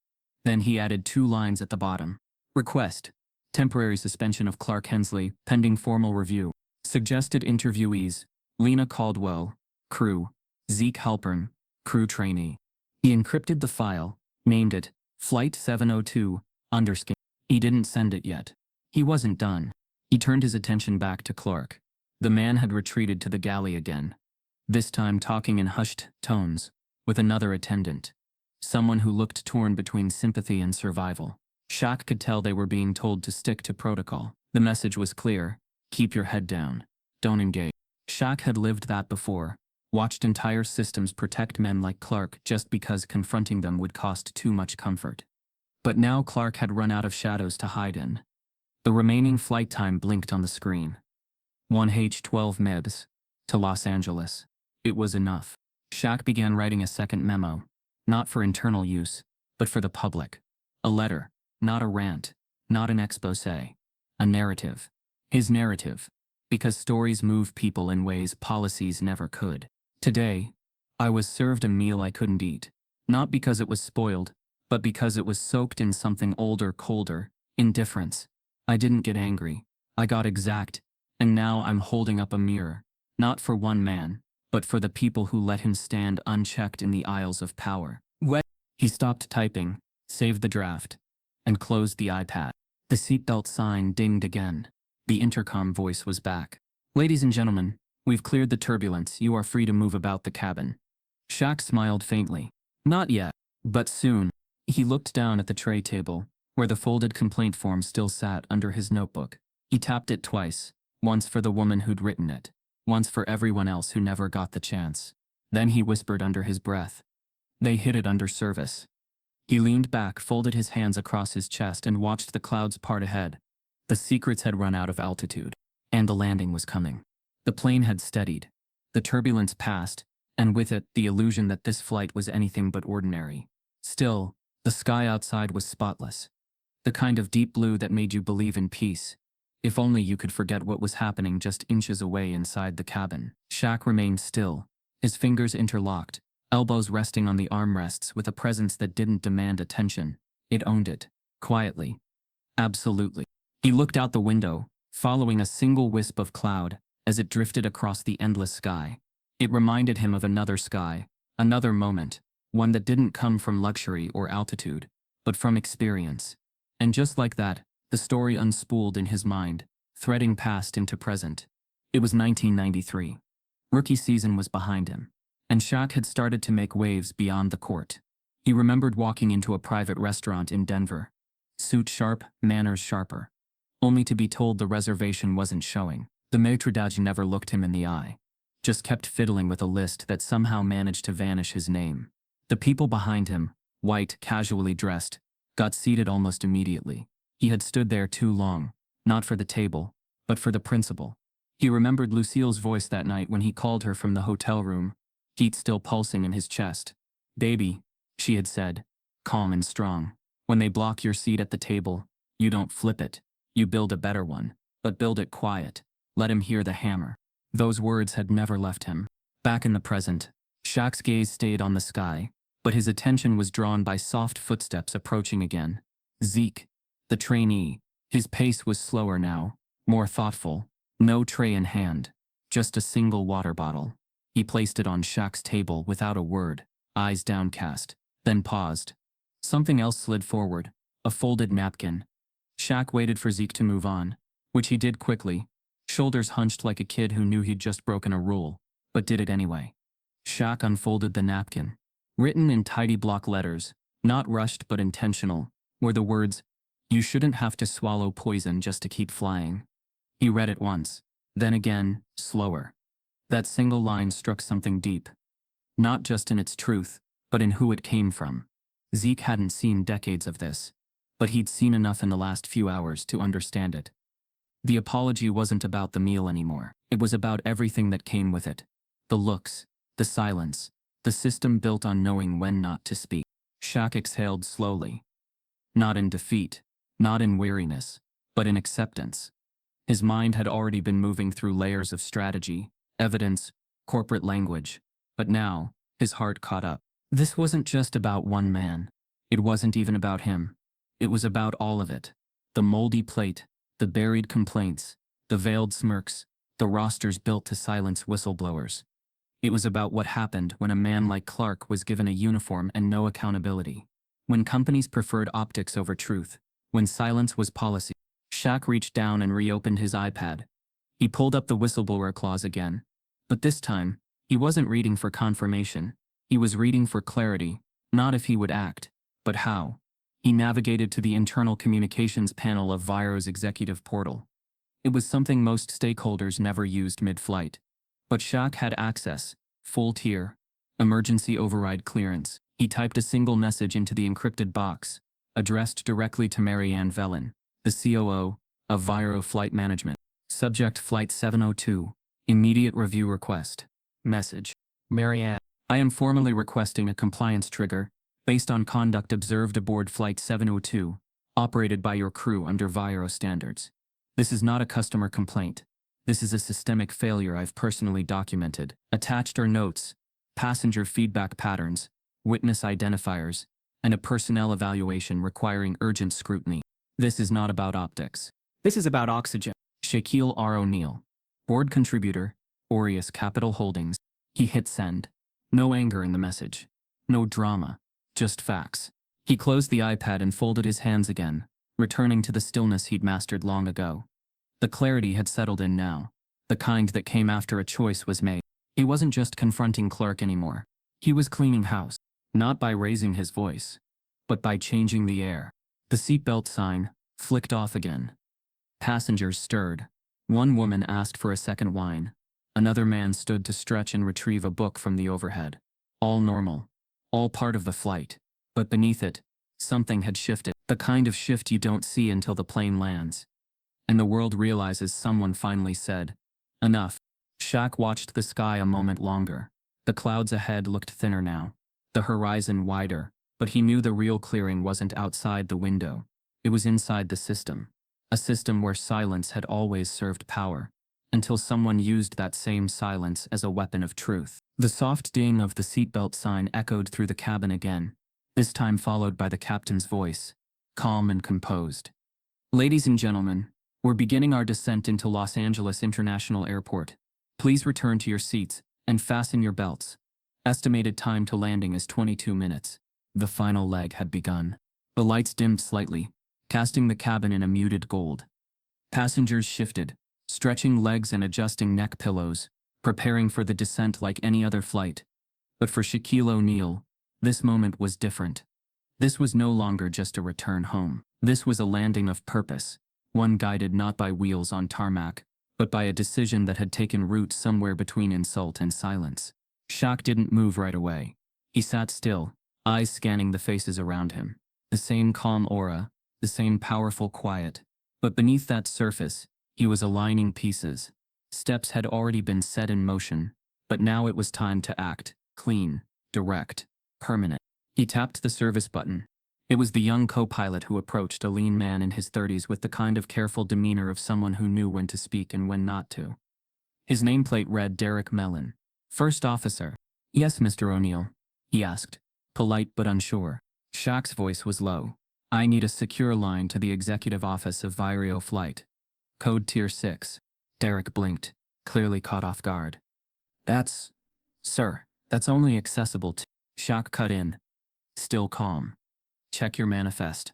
Speaker 1: Then he added 2 lines at the bottom. Request: temporary suspension of Clark Hensley, pending formal review. Suggested interviewees: Lena Caldwell, crew; Zeke Halpern, crew trainee. He encrypted the file, named it Flight 702, underscan. He didn't send it yet. He wasn't done. He turned his attention back to Clark. The man had retreated to the galley again, this time talking in hushed tones, with another attendant. Someone who looked torn between sympathy and survival. Shaq could tell they were being told to stick to protocol. The message was clear: keep your head down. Don't engage. Shaq had lived that before, watched entire systems protect men like Clark just because confronting them would cost too much comfort. But now Clark had run out of shadows to hide in. The remaining flight time blinked on the screen. 1H12 MEBs, to Los Angeles. It was enough. Shaq began writing a second memo, not for internal use, but for the public. A letter, not a rant, not an exposé. A narrative. His narrative. Because stories move people in ways policies never could. Today, I was served a meal I couldn't eat. Not because it was spoiled, but because it was soaked in something older, colder: indifference. I didn't get angry. I got exact. And now I'm holding up a mirror, not for one man, but for the people who let him stand unchecked in the aisles of power. He stopped typing, saved the draft, and closed the iPad. The seatbelt sign dinged again. The intercom voice was back. Ladies and gentlemen, we've cleared the turbulence. You are free to move about the cabin. Shaq smiled faintly. Not yet, but soon. He looked down at the tray table, where the folded complaint form still sat under his notebook. He tapped it twice, once for the woman who'd written it, once for everyone else who never got the chance. Then he whispered under his breath, "They hid it under service." He leaned back, folded his hands across his chest, and watched the clouds part ahead, The secrets had run out of altitude, and the landing was coming. The plane had steadied. The turbulence passed, and with it, the illusion that this flight was anything but ordinary. Still, the sky outside was spotless. The kind of deep blue that made you believe in peace. If only you could forget what was happening just inches away inside the cabin. Shaq remained still, his fingers interlocked, elbows resting on the armrests with a presence that didn't demand attention. It owned it. Quietly. Absolutely. He looked out the window, following a single wisp of cloud, as it drifted across the endless sky. It reminded him of another sky, another moment, one that didn't come from luxury or altitude, but from experience. And just like that, the story unspooled in his mind, threading past into present. It was 1993. Rookie season was behind him, and Shaq had started to make waves beyond the court. He remembered walking into a private restaurant in Denver. Suit sharp, manners sharper. Only to be told the reservation wasn't showing. The maitre d' never looked him in the eye. Just kept fiddling with a list that somehow managed to vanish his name. The people behind him, white, casually dressed, got seated almost immediately. He had stood there too long, not for the table, but for the principal. He remembered Lucille's voice that night when he called her from the hotel room, heat still pulsing in his chest. "Baby," she had said, calm and strong. "When they block your seat at the table, you don't flip it. You build a better one, but build it quiet. Let him hear the hammer." Those words had never left him. Back in the present, Shaq's gaze stayed on the sky, but his attention was drawn by soft footsteps approaching again. Zeke, the trainee. His pace was slower now, more thoughtful. No tray in hand, just a single water bottle. He placed it on Shaq's table without a word, eyes downcast, then paused. Something else slid forward, a folded napkin. Shaq waited for Zeke to move on, which he did quickly, shoulders hunched like a kid who knew he'd just broken a rule, but did it anyway. Shaq unfolded the napkin. Written in tidy block letters, not rushed but intentional, were the words, "You shouldn't have to swallow poison just to keep flying." He read it once, then again, slower. That single line struck something deep. Not just in its truth, but in who it came from. Zeke hadn't seen decades of this, but he'd seen enough in the last few hours to understand it. The apology wasn't about the meal anymore. It was about everything that came with it. The looks, the silence, the system built on knowing when not to speak. Shaq exhaled slowly. Not in defeat, not in weariness, but in acceptance. His mind had already been moving through layers of strategy, evidence, corporate language, but now, his heart caught up. This wasn't just about one man. It wasn't even about him. It was about all of it. The moldy plate, the buried complaints, the veiled smirks, the rosters built to silence whistleblowers. It was about what happened when a man like Clark was given a uniform and no accountability. When companies preferred optics over truth. When silence was policy. Shaq reached down and reopened his iPad. He pulled up the whistleblower clause again. But this time, he wasn't reading for confirmation. He was reading for clarity, not if he would act, but how. He navigated to the internal communications panel of Viro's executive portal. It was something most stakeholders never used mid-flight. But Shaq had access, full tier, emergency override clearance. He typed a single message into the encrypted box, addressed directly to Marianne Vellon, the COO of Viro Flight Management. Subject Flight 702, immediate review request. Message. Marianne, I am formally requesting a compliance trigger, based on conduct observed aboard Flight 702, operated by your crew under Viro standards. This is not a customer complaint. This is a systemic failure I've personally documented. Attached are notes, passenger feedback patterns, witness identifiers, and a personnel evaluation requiring urgent scrutiny. This is not about optics. This is about oxygen. Shaquille O'Neal. Board contributor, Aureus Capital Holdings. He hit send. No anger in the message. No drama. Just facts. He closed the iPad and folded his hands again, returning to the stillness he'd mastered long ago. The clarity had settled in now, the kind that came after a choice was made. He wasn't just confronting Clark anymore. He was cleaning house, not by raising his voice, but by changing the air. The seatbelt sign flicked off again. Passengers stirred. One woman asked for a second wine. Another man stood to stretch and retrieve a book from the overhead. All normal. All part of the flight. But beneath it, something had shifted. The kind of shift you don't see until the plane lands. and the world realizes someone finally said, "Enough." Shaq watched the sky a moment longer. The clouds ahead looked thinner now, the horizon wider, but he knew the real clearing wasn't outside the window. It was inside the system. A system where silence had always served power, until someone used that same silence as a weapon of truth. The soft ding of the seatbelt sign echoed through the cabin again, this time followed by the captain's voice, calm and composed. "Ladies and gentlemen, we're beginning our descent into Los Angeles International Airport. Please return to your seats and fasten your belts. Estimated time to landing is 22 minutes. The final leg had begun. The lights dimmed slightly, casting the cabin in a muted gold. Passengers shifted, stretching legs and adjusting neck pillows, preparing for the descent like any other flight. But for Shaquille O'Neal, this moment was different. This was no longer just a return home. This was a landing of purpose, one guided not by wheels on tarmac, but by a decision that had taken root somewhere between insult and silence. Shaq didn't move right away. He sat still, eyes scanning the faces around him. The same calm aura, the same powerful quiet. But beneath that surface, he was aligning pieces. Steps had already been set in motion, but now it was time to act, clean, direct, permanent. He tapped the service button. It was the young co-pilot who approached, a lean man in his 30s with the kind of careful demeanor of someone who knew when to speak and when not to. His nameplate read Derek Mellon. "First officer." "Yes, Mr. O'Neal," he asked, polite but unsure. Shaq's voice was low. "I need a secure line to the executive office of Vireo Flight. Code Tier 6. Derek blinked, clearly caught off guard. Sir, that's only accessible to..." Shaq cut in, still calm. "Check your manifest.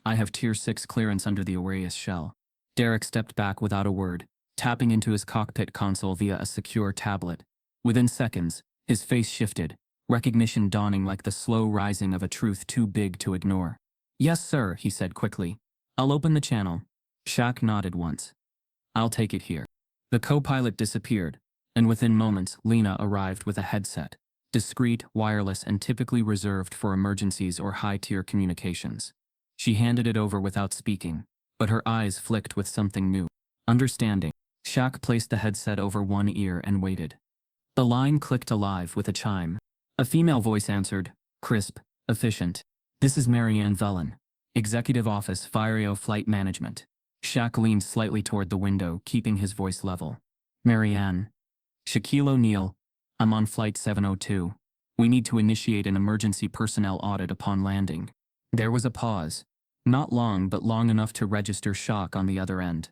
Speaker 1: I have Tier 6 clearance under the Aureus shell." Derek stepped back without a word, tapping into his cockpit console via a secure tablet. Within seconds, his face shifted, recognition dawning like the slow rising of a truth too big to ignore. "Yes, sir," he said quickly. "I'll open the channel." Shaq nodded once. "I'll take it here." The co-pilot disappeared, and within moments Lena arrived with a headset, discreet, wireless, and typically reserved for emergencies or high-tier communications. She handed it over without speaking, but her eyes flicked with something new. Understanding. Shaq placed the headset over one ear and waited. The line clicked alive with a chime. A female voice answered, crisp, efficient. "This is Marianne Vellon, Executive Office, Vireo Flight Management." Shaq leaned slightly toward the window, keeping his voice level. "Marianne. Shaquille O'Neal. I'm on Flight 702. We need to initiate an emergency personnel audit upon landing." There was a pause. Not long, but long enough to register shock on the other end.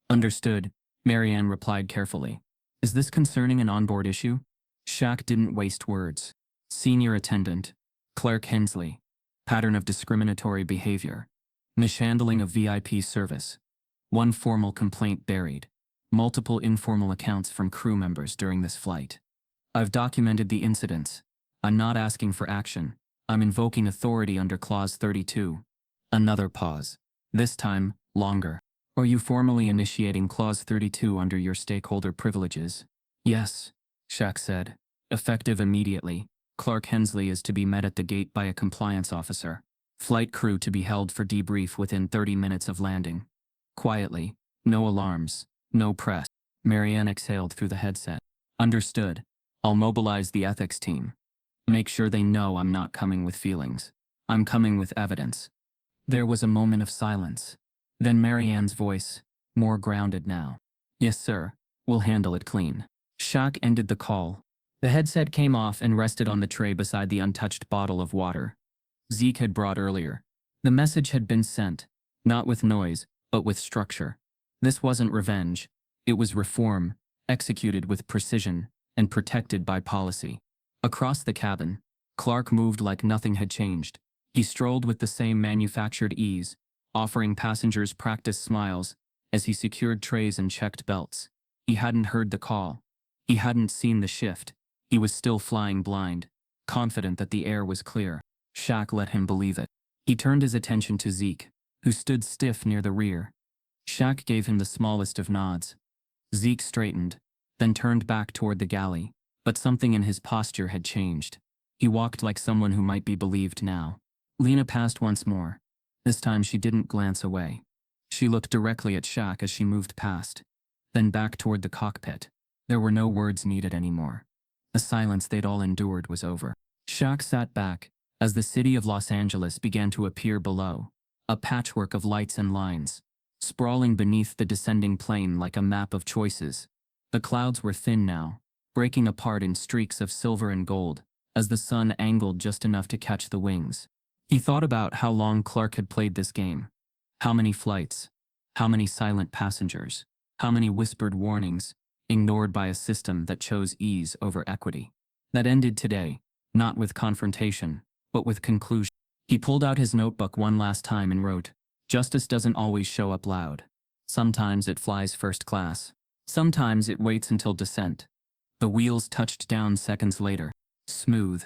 Speaker 1: "Understood," Marianne replied carefully. "Is this concerning an onboard issue?" Shaq didn't waste words. "Senior Attendant. Clerk Hensley. Pattern of discriminatory behavior. Mishandling of VIP service. One formal complaint buried. Multiple informal accounts from crew members during this flight. I've documented the incidents. I'm not asking for action. I'm invoking authority under Clause 32. Another pause. This time, longer. "Are you formally initiating Clause 32 under your stakeholder privileges?" "Yes," Shaq said. "Effective immediately. Clark Hensley is to be met at the gate by a compliance officer. Flight crew to be held for debrief within 30 minutes of landing. Quietly. No alarms. No press." Marianne exhaled through the headset. "Understood. I'll mobilize the ethics team. Make sure they know I'm not coming with feelings. I'm coming with evidence." There was a moment of silence. Then Marianne's voice, more grounded now. "Yes, sir. We'll handle it clean." Shaq ended the call. The headset came off and rested on the tray beside the untouched bottle of water Zeke had brought earlier. The message had been sent, not with noise, but with structure. This wasn't revenge. It was reform, executed with precision, and protected by policy. Across the cabin, Clark moved like nothing had changed. He strolled with the same manufactured ease, offering passengers practiced smiles as he secured trays and checked belts. He hadn't heard the call. He hadn't seen the shift. He was still flying blind, confident that the air was clear. Shaq let him believe it. He turned his attention to Zeke, who stood stiff near the rear. Shaq gave him the smallest of nods. Zeke straightened, then turned back toward the galley, but something in his posture had changed. He walked like someone who might be believed now. Lena passed once more. This time she didn't glance away. She looked directly at Shaq as she moved past, then back toward the cockpit. There were no words needed anymore. The silence they'd all endured was over. Shaq sat back as the city of Los Angeles began to appear below, a patchwork of lights and lines, sprawling beneath the descending plane like a map of choices. The clouds were thin now, breaking apart in streaks of silver and gold, as the sun angled just enough to catch the wings. He thought about how long Clark had played this game. How many flights? How many silent passengers? How many whispered warnings, ignored by a system that chose ease over equity? That ended today, not with confrontation, but with conclusion. He pulled out his notebook one last time and wrote, "Justice doesn't always show up loud. Sometimes it flies first class. Sometimes it waits until descent." The wheels touched down seconds later. Smooth,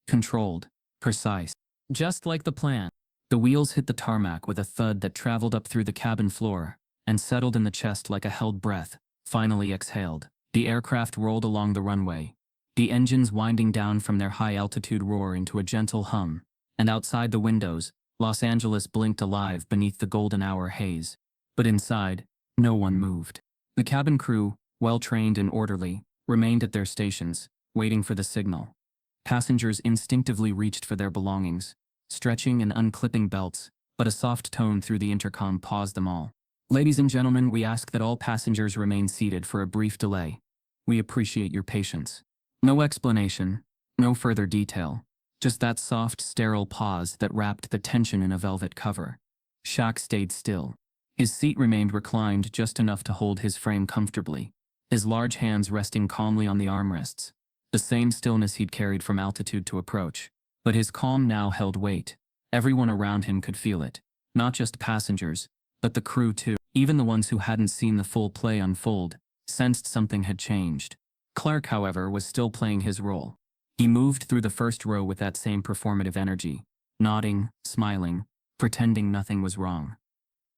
Speaker 1: controlled, precise. Just like the plan. The wheels hit the tarmac with a thud that traveled up through the cabin floor and settled in the chest like a held breath, finally exhaled. The aircraft rolled along the runway, the engines winding down from their high-altitude roar into a gentle hum, and outside the windows, Los Angeles blinked alive beneath the golden hour haze. But inside, no one moved. The cabin crew, well-trained and orderly, remained at their stations, waiting for the signal. Passengers instinctively reached for their belongings, stretching and unclipping belts, but a soft tone through the intercom paused them all. "Ladies and gentlemen, we ask that all passengers remain seated for a brief delay. We appreciate your patience." No explanation, no further detail, just that soft, sterile pause that wrapped the tension in a velvet cover. Shaq stayed still. His seat remained reclined just enough to hold his frame comfortably, his large hands resting calmly on the armrests. The same stillness he'd carried from altitude to approach. But his calm now held weight. Everyone around him could feel it. Not just passengers, but the crew too. Even the ones who hadn't seen the full play unfold sensed something had changed. Clark, however, was still playing his role. He moved through the first row with that same performative energy, nodding, smiling, pretending nothing was wrong.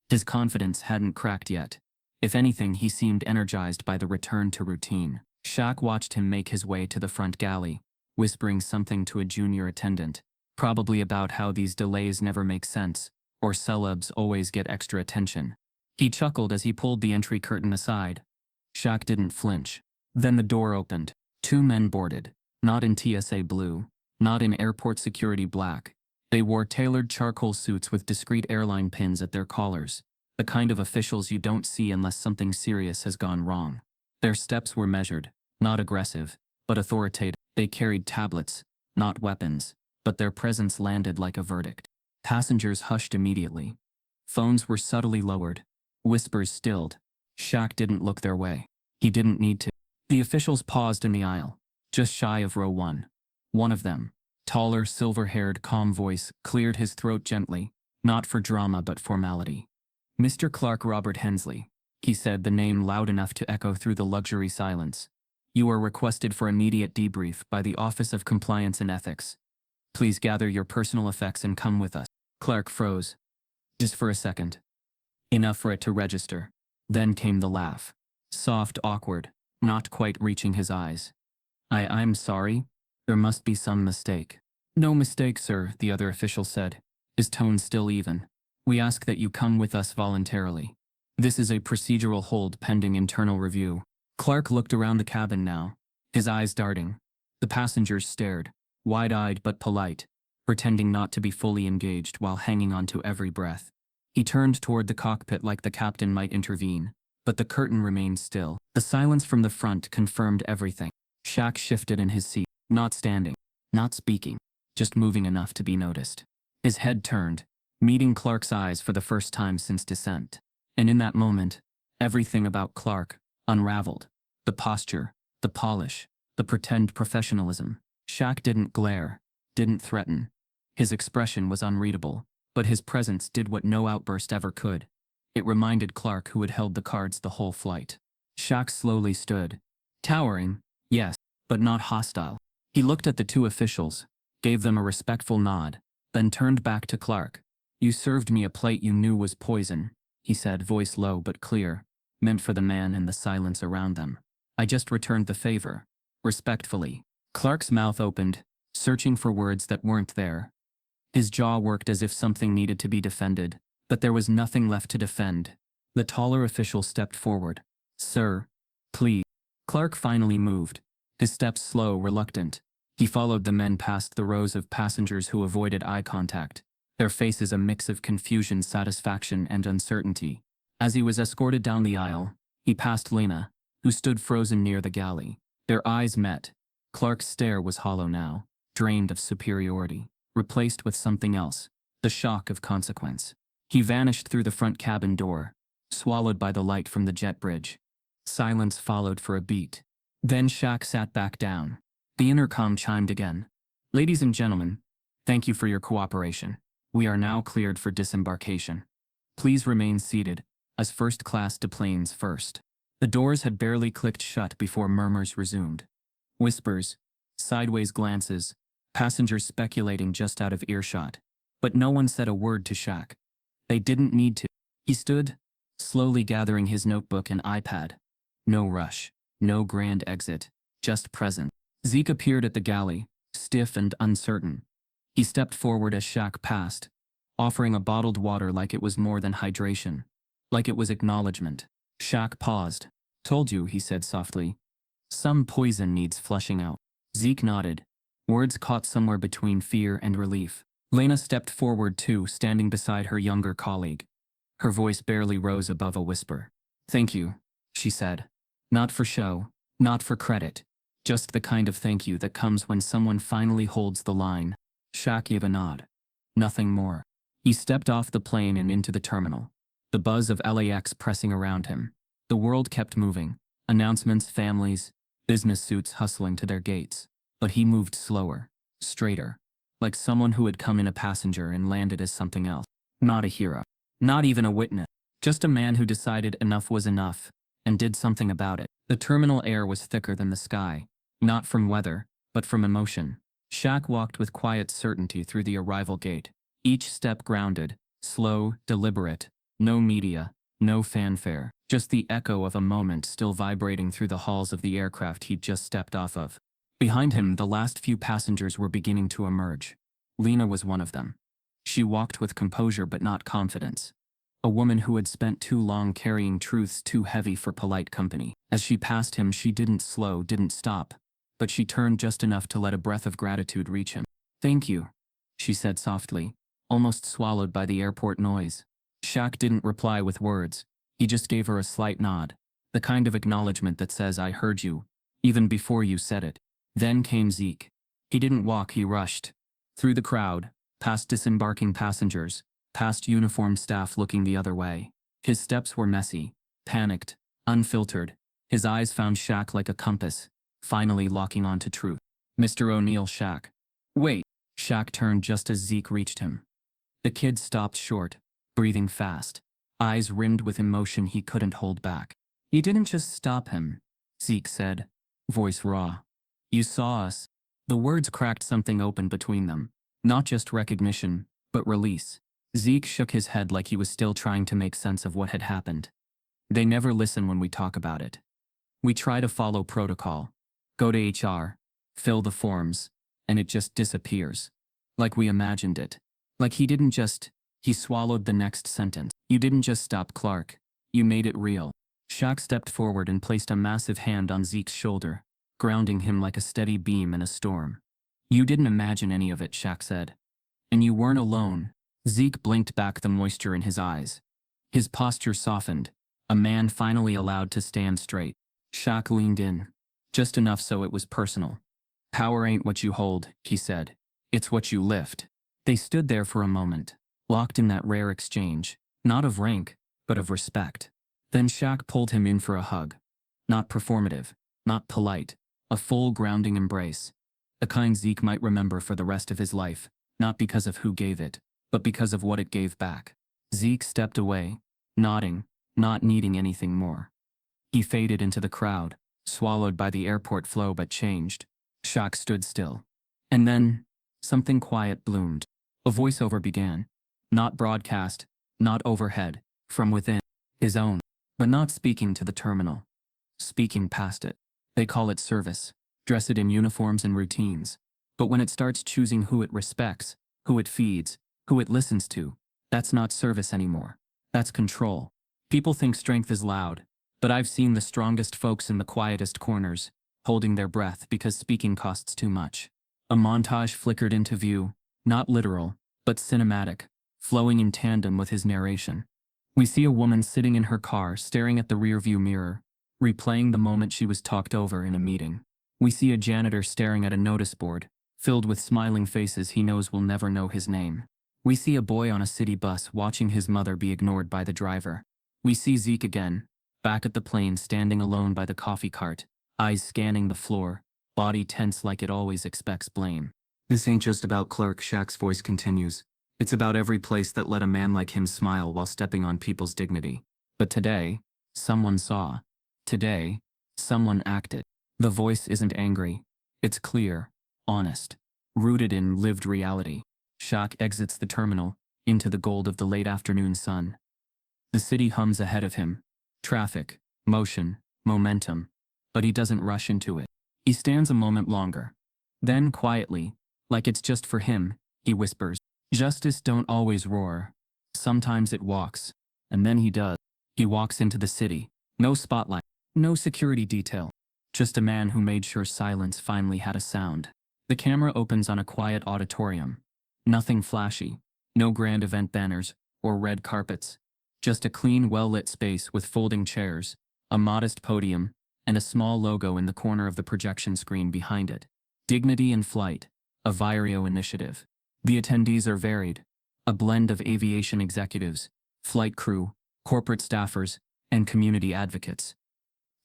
Speaker 1: His confidence hadn't cracked yet. If anything, he seemed energized by the return to routine. Shaq watched him make his way to the front galley, whispering something to a junior attendant, probably about how these delays never make sense, or celebs always get extra attention. He chuckled as he pulled the entry curtain aside. Shaq didn't flinch. Then the door opened. 2 men boarded, not in TSA blue, not in airport security black. They wore tailored charcoal suits with discreet airline pins at their collars, the kind of officials you don't see unless something serious has gone wrong. Their steps were measured, not aggressive, but authoritative. They carried tablets, not weapons, but their presence landed like a verdict. Passengers hushed immediately. Phones were subtly lowered, whispers stilled. Shaq didn't look their way. He didn't need to. The officials paused in the aisle, just shy of row 1. One of them, taller, silver-haired, calm voice, cleared his throat gently, not for drama but formality. "Mr. Clark Robert Hensley," he said, the name loud enough to echo through the luxury silence. "You are requested for immediate debrief by the Office of Compliance and Ethics. Please gather your personal effects and come with us." Clark froze. Just for a second. Enough for it to register. Then came the laugh. Soft, awkward, not quite reaching his eyes. I'm sorry. There must be some mistake." "No mistake, sir," the other official said, his tone still even. "We ask that you come with us voluntarily. This is a procedural hold pending internal review." Clark looked around the cabin now, his eyes darting. The passengers stared, wide-eyed but polite, pretending not to be fully engaged while hanging on to every breath. He turned toward the cockpit like the captain might intervene, but the curtain remained still. The silence from the front confirmed everything. Shaq shifted in his seat, not standing, not speaking, just moving enough to be noticed. His head turned, meeting Clark's eyes for the first time since descent. And in that moment, everything about Clark unraveled. The posture, the polish, the pretend professionalism. Shaq didn't glare, didn't threaten. His expression was unreadable, but his presence did what no outburst ever could. It reminded Clark who had held the cards the whole flight. Shaq slowly stood. Towering, yes, but not hostile. He looked at the 2 officials, gave them a respectful nod, then turned back to Clark. "You served me a plate you knew was poison," he said, voice low but clear, meant for the man and the silence around them. "I just returned the favor. Respectfully." Clark's mouth opened, searching for words that weren't there. His jaw worked as if something needed to be defended, But there was nothing left to defend. The taller official stepped forward. "Sir, please." Clark finally moved, his steps slow, reluctant. He followed the men past the rows of passengers who avoided eye contact, their faces a mix of confusion, satisfaction, and uncertainty. As he was escorted down the aisle, he passed Lena, who stood frozen near the galley. Their eyes met. Clark's stare was hollow now, drained of superiority, replaced with something else, the shock of consequence. He vanished through the front cabin door, swallowed by the light from the jet bridge. Silence followed for a beat. Then Shaq sat back down. The intercom chimed again. "Ladies and gentlemen, thank you for your cooperation. We are now cleared for disembarkation. Please remain seated, as first class deplanes first." The doors had barely clicked shut before murmurs resumed. Whispers, sideways glances, passengers speculating just out of earshot. But no one said a word to Shaq. They didn't need to. He stood, slowly gathering his notebook and iPad. No rush, no grand exit, just present. Zeke appeared at the galley, stiff and uncertain. He stepped forward as Shaq passed, offering a bottled water like it was more than hydration, like it was acknowledgement. Shaq paused. "Told you," he said softly. "Some poison needs flushing out." Zeke nodded, words caught somewhere between fear and relief. Lena stepped forward too, standing beside her younger colleague. Her voice barely rose above a whisper. "Thank you," she said. "Not for show, not for credit. Just the kind of thank you that comes when someone finally holds the line." Shaq gave a nod. Nothing more. He stepped off the plane and into the terminal, the buzz of LAX pressing around him. The world kept moving. Announcements, families, business suits hustling to their gates. But he moved slower, straighter, like someone who had come in a passenger and landed as something else. Not a hero. Not even a witness. Just a man who decided enough was enough, and did something about it. The terminal air was thicker than the sky, not from weather, but from emotion. Shaq walked with quiet certainty through the arrival gate, each step grounded, slow, deliberate. No media, no fanfare, just the echo of a moment still vibrating through the halls of the aircraft he'd just stepped off of. Behind him, the last few passengers were beginning to emerge. Lena was one of them. She walked with composure but not confidence. A woman who had spent too long carrying truths too heavy for polite company. As she passed him, she didn't slow, didn't stop, but she turned just enough to let a breath of gratitude reach him. "Thank you," she said softly, almost swallowed by the airport noise. Shaq didn't reply with words. He just gave her a slight nod, the kind of acknowledgement that says, "I heard you," even before you said it. Then came Zeke. He didn't walk, he rushed. Through the crowd, past disembarking passengers, past uniformed staff looking the other way. His steps were messy, panicked, unfiltered. His eyes found Shaq like a compass, finally locking onto truth. "Mr. O'Neal." "Shaq." "Wait." Shaq turned just as Zeke reached him. The kid stopped short, breathing fast, eyes rimmed with emotion he couldn't hold back. "You didn't just stop him," Zeke said, voice raw. "You saw us." The words cracked something open between them, not just recognition, but release. Zeke shook his head like he was still trying to make sense of what had happened. "They never listen when we talk about it. We try to follow protocol, go to HR, fill the forms, and it just disappears. Like we imagined it. Like he didn't just..." He swallowed the next sentence. "You didn't just stop Clark. You made it real." Shaq stepped forward and placed a massive hand on Zeke's shoulder, grounding him like a steady beam in a storm. "You didn't imagine any of it," Shaq said. "And you weren't alone." Zeke blinked back the moisture in his eyes. His posture softened, a man finally allowed to stand straight. Shaq leaned in, just enough so it was personal. "Power ain't what you hold," he said. "It's what you lift." They stood there for a moment, locked in that rare exchange, not of rank, but of respect. Then Shaq pulled him in for a hug. Not performative, not polite, a full grounding embrace. The kind Zeke might remember for the rest of his life, not because of who gave it, but because of what it gave back. Zeke stepped away, nodding, not needing anything more. He faded into the crowd, swallowed by the airport flow but changed. Shaq stood still. And then, something quiet bloomed. A voiceover began. Not broadcast, not overhead, from within. His own. But not speaking to the terminal. Speaking past it. They call it service. Dress it in uniforms and routines. But when it starts choosing who it respects, who it feeds, who it listens to, That's not service anymore. That's control. People think strength is loud, but I've seen the strongest folks in the quietest corners, holding their breath because speaking costs too much. A montage flickered into view, not literal, but cinematic, flowing in tandem with his narration. We see a woman sitting in her car staring at the rearview mirror, replaying the moment she was talked over in a meeting. We see a janitor staring at a notice board, filled with smiling faces he knows will never know his name. We see a boy on a city bus watching his mother be ignored by the driver. We see Zeke again, back at the plane standing alone by the coffee cart, eyes scanning the floor, body tense like it always expects blame. This ain't just about Clark, Shaq's voice continues. It's about every place that let a man like him smile while stepping on people's dignity. But today, someone saw. Today, someone acted. The voice isn't angry. It's clear, honest, rooted in lived reality. Shaq exits the terminal, into the gold of the late afternoon sun. The city hums ahead of him. Traffic, motion, momentum. But he doesn't rush into it. He stands a moment longer. Then, quietly, like it's just for him, he whispers, "Justice don't always roar. Sometimes it walks." And then he does. He walks into the city. No spotlight. No security detail. Just a man who made sure silence finally had a sound. The camera opens on a quiet auditorium. Nothing flashy. No grand event banners or red carpets. Just a clean, well-lit space with folding chairs, a modest podium, and a small logo in the corner of the projection screen behind it. Dignity in Flight, a Vireo initiative. The attendees are varied. A blend of aviation executives, flight crew, corporate staffers, and community advocates.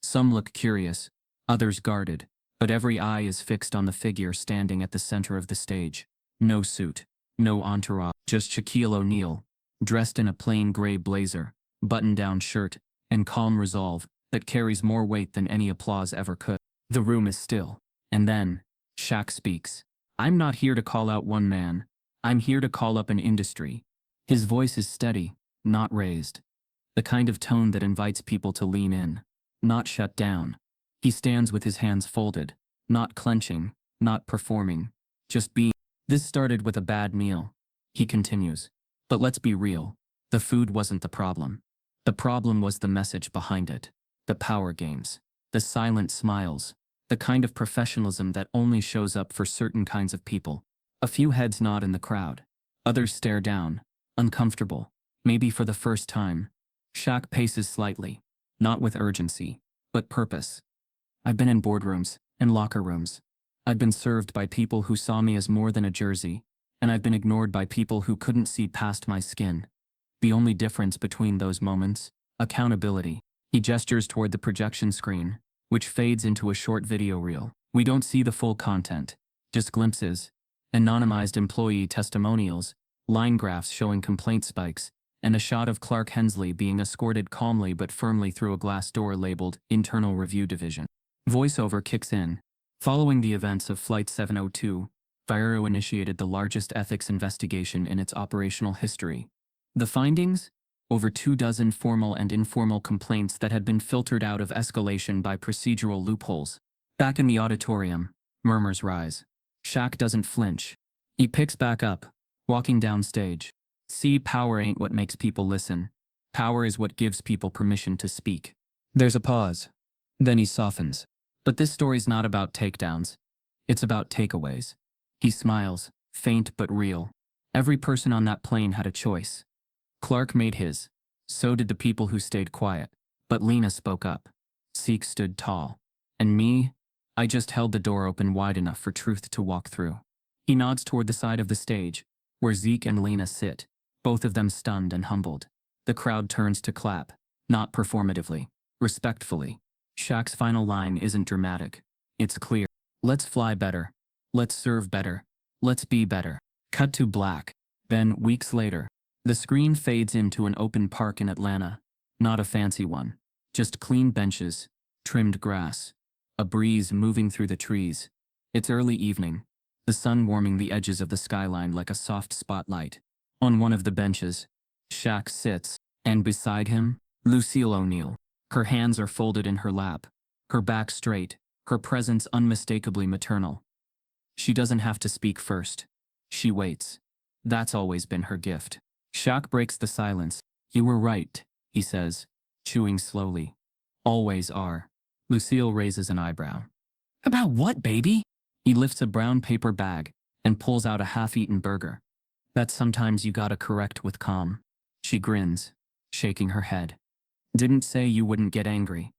Speaker 1: Some look curious, others guarded, but every eye is fixed on the figure standing at the center of the stage. No suit, no entourage, just Shaquille O'Neal, dressed in a plain gray blazer, button-down shirt, and calm resolve that carries more weight than any applause ever could. The room is still. And then, Shaq speaks. "I'm not here to call out one man. I'm here to call up an industry." His voice is steady, not raised. The kind of tone that invites people to lean in, not shut down. He stands with his hands folded, not clenching, not performing, just being. "This started with a bad meal," he continues. "But let's be real. The food wasn't the problem. The problem was the message behind it. The power games. The silent smiles. The kind of professionalism that only shows up for certain kinds of people." A few heads nod in the crowd. Others stare down, uncomfortable, maybe for the first time. Shaq paces slightly, not with urgency, but purpose. "I've been in boardrooms and locker rooms. I've been served by people who saw me as more than a jersey, and I've been ignored by people who couldn't see past my skin. The only difference between those moments, accountability." He gestures toward the projection screen, which fades into a short video reel. We don't see the full content, just glimpses, anonymized employee testimonials, line graphs showing complaint spikes, and a shot of Clark Hensley being escorted calmly but firmly through a glass door labeled Internal Review Division. Voiceover kicks in. Following the events of Flight 702, Vireo initiated the largest ethics investigation in its operational history. The findings? Over 24 formal and informal complaints that had been filtered out of escalation by procedural loopholes. Back in the auditorium, murmurs rise. Shaq doesn't flinch. He picks back up, walking downstage. "See, power ain't what makes people listen. Power is what gives people permission to speak." There's a pause. Then he softens. "But this story's not about takedowns. It's about takeaways." He smiles, faint but real. Every person on that plane had a choice. Clark made his. So did the people who stayed quiet. But Lena spoke up. Zeke stood tall. And me? I just held the door open wide enough for truth to walk through. He nods toward the side of the stage, where Zeke and Lena sit, both of them stunned and humbled. The crowd turns to clap, not performatively, respectfully. Shaq's final line isn't dramatic. It's clear. "Let's fly better. Let's serve better. Let's be better." Cut to black. Then, weeks later, the screen fades into an open park in Atlanta. Not a fancy one. Just clean benches, trimmed grass, a breeze moving through the trees. It's early evening, the sun warming the edges of the skyline like a soft spotlight. On one of the benches, Shaq sits, and beside him, Lucille O'Neal. Her hands are folded in her lap, her back straight, her presence unmistakably maternal. She doesn't have to speak first. She waits. That's always been her gift. Shaq breaks the silence. You were right, he says, chewing slowly. Always are. Lucille raises an eyebrow. About what, baby? He lifts a brown paper bag and pulls out a half-eaten burger. That sometimes you gotta correct with calm. She grins, shaking her head. Didn't say you wouldn't get angry.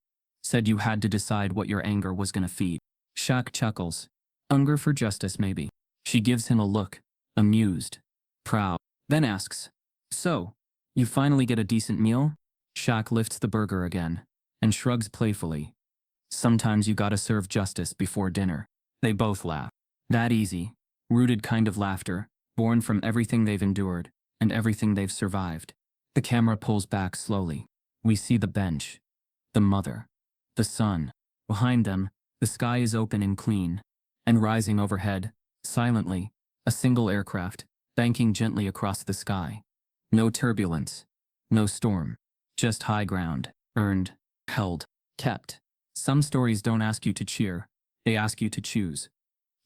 Speaker 1: Said you had to decide what your anger was gonna feed. Shaq chuckles. Hunger for justice, maybe. She gives him a look, amused, proud, then asks, So, you finally get a decent meal? Shaq lifts the burger again and shrugs playfully. Sometimes you gotta serve justice before dinner. They both laugh. That easy, rooted kind of laughter, born from everything they've endured and everything they've survived. The camera pulls back slowly. We see the bench, the mother, the son. Behind them, the sky is open and clean, and rising overhead, silently, a single aircraft, banking gently across the sky. No turbulence, no storm, just high ground, earned, held, kept. Some stories don't ask you to cheer, they ask you to choose.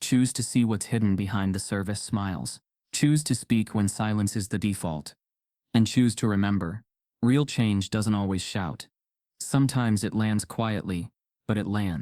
Speaker 1: Choose to see what's hidden behind the service smiles. Choose to speak when silence is the default. And choose to remember, real change doesn't always shout. Sometimes it lands quietly, but it lands.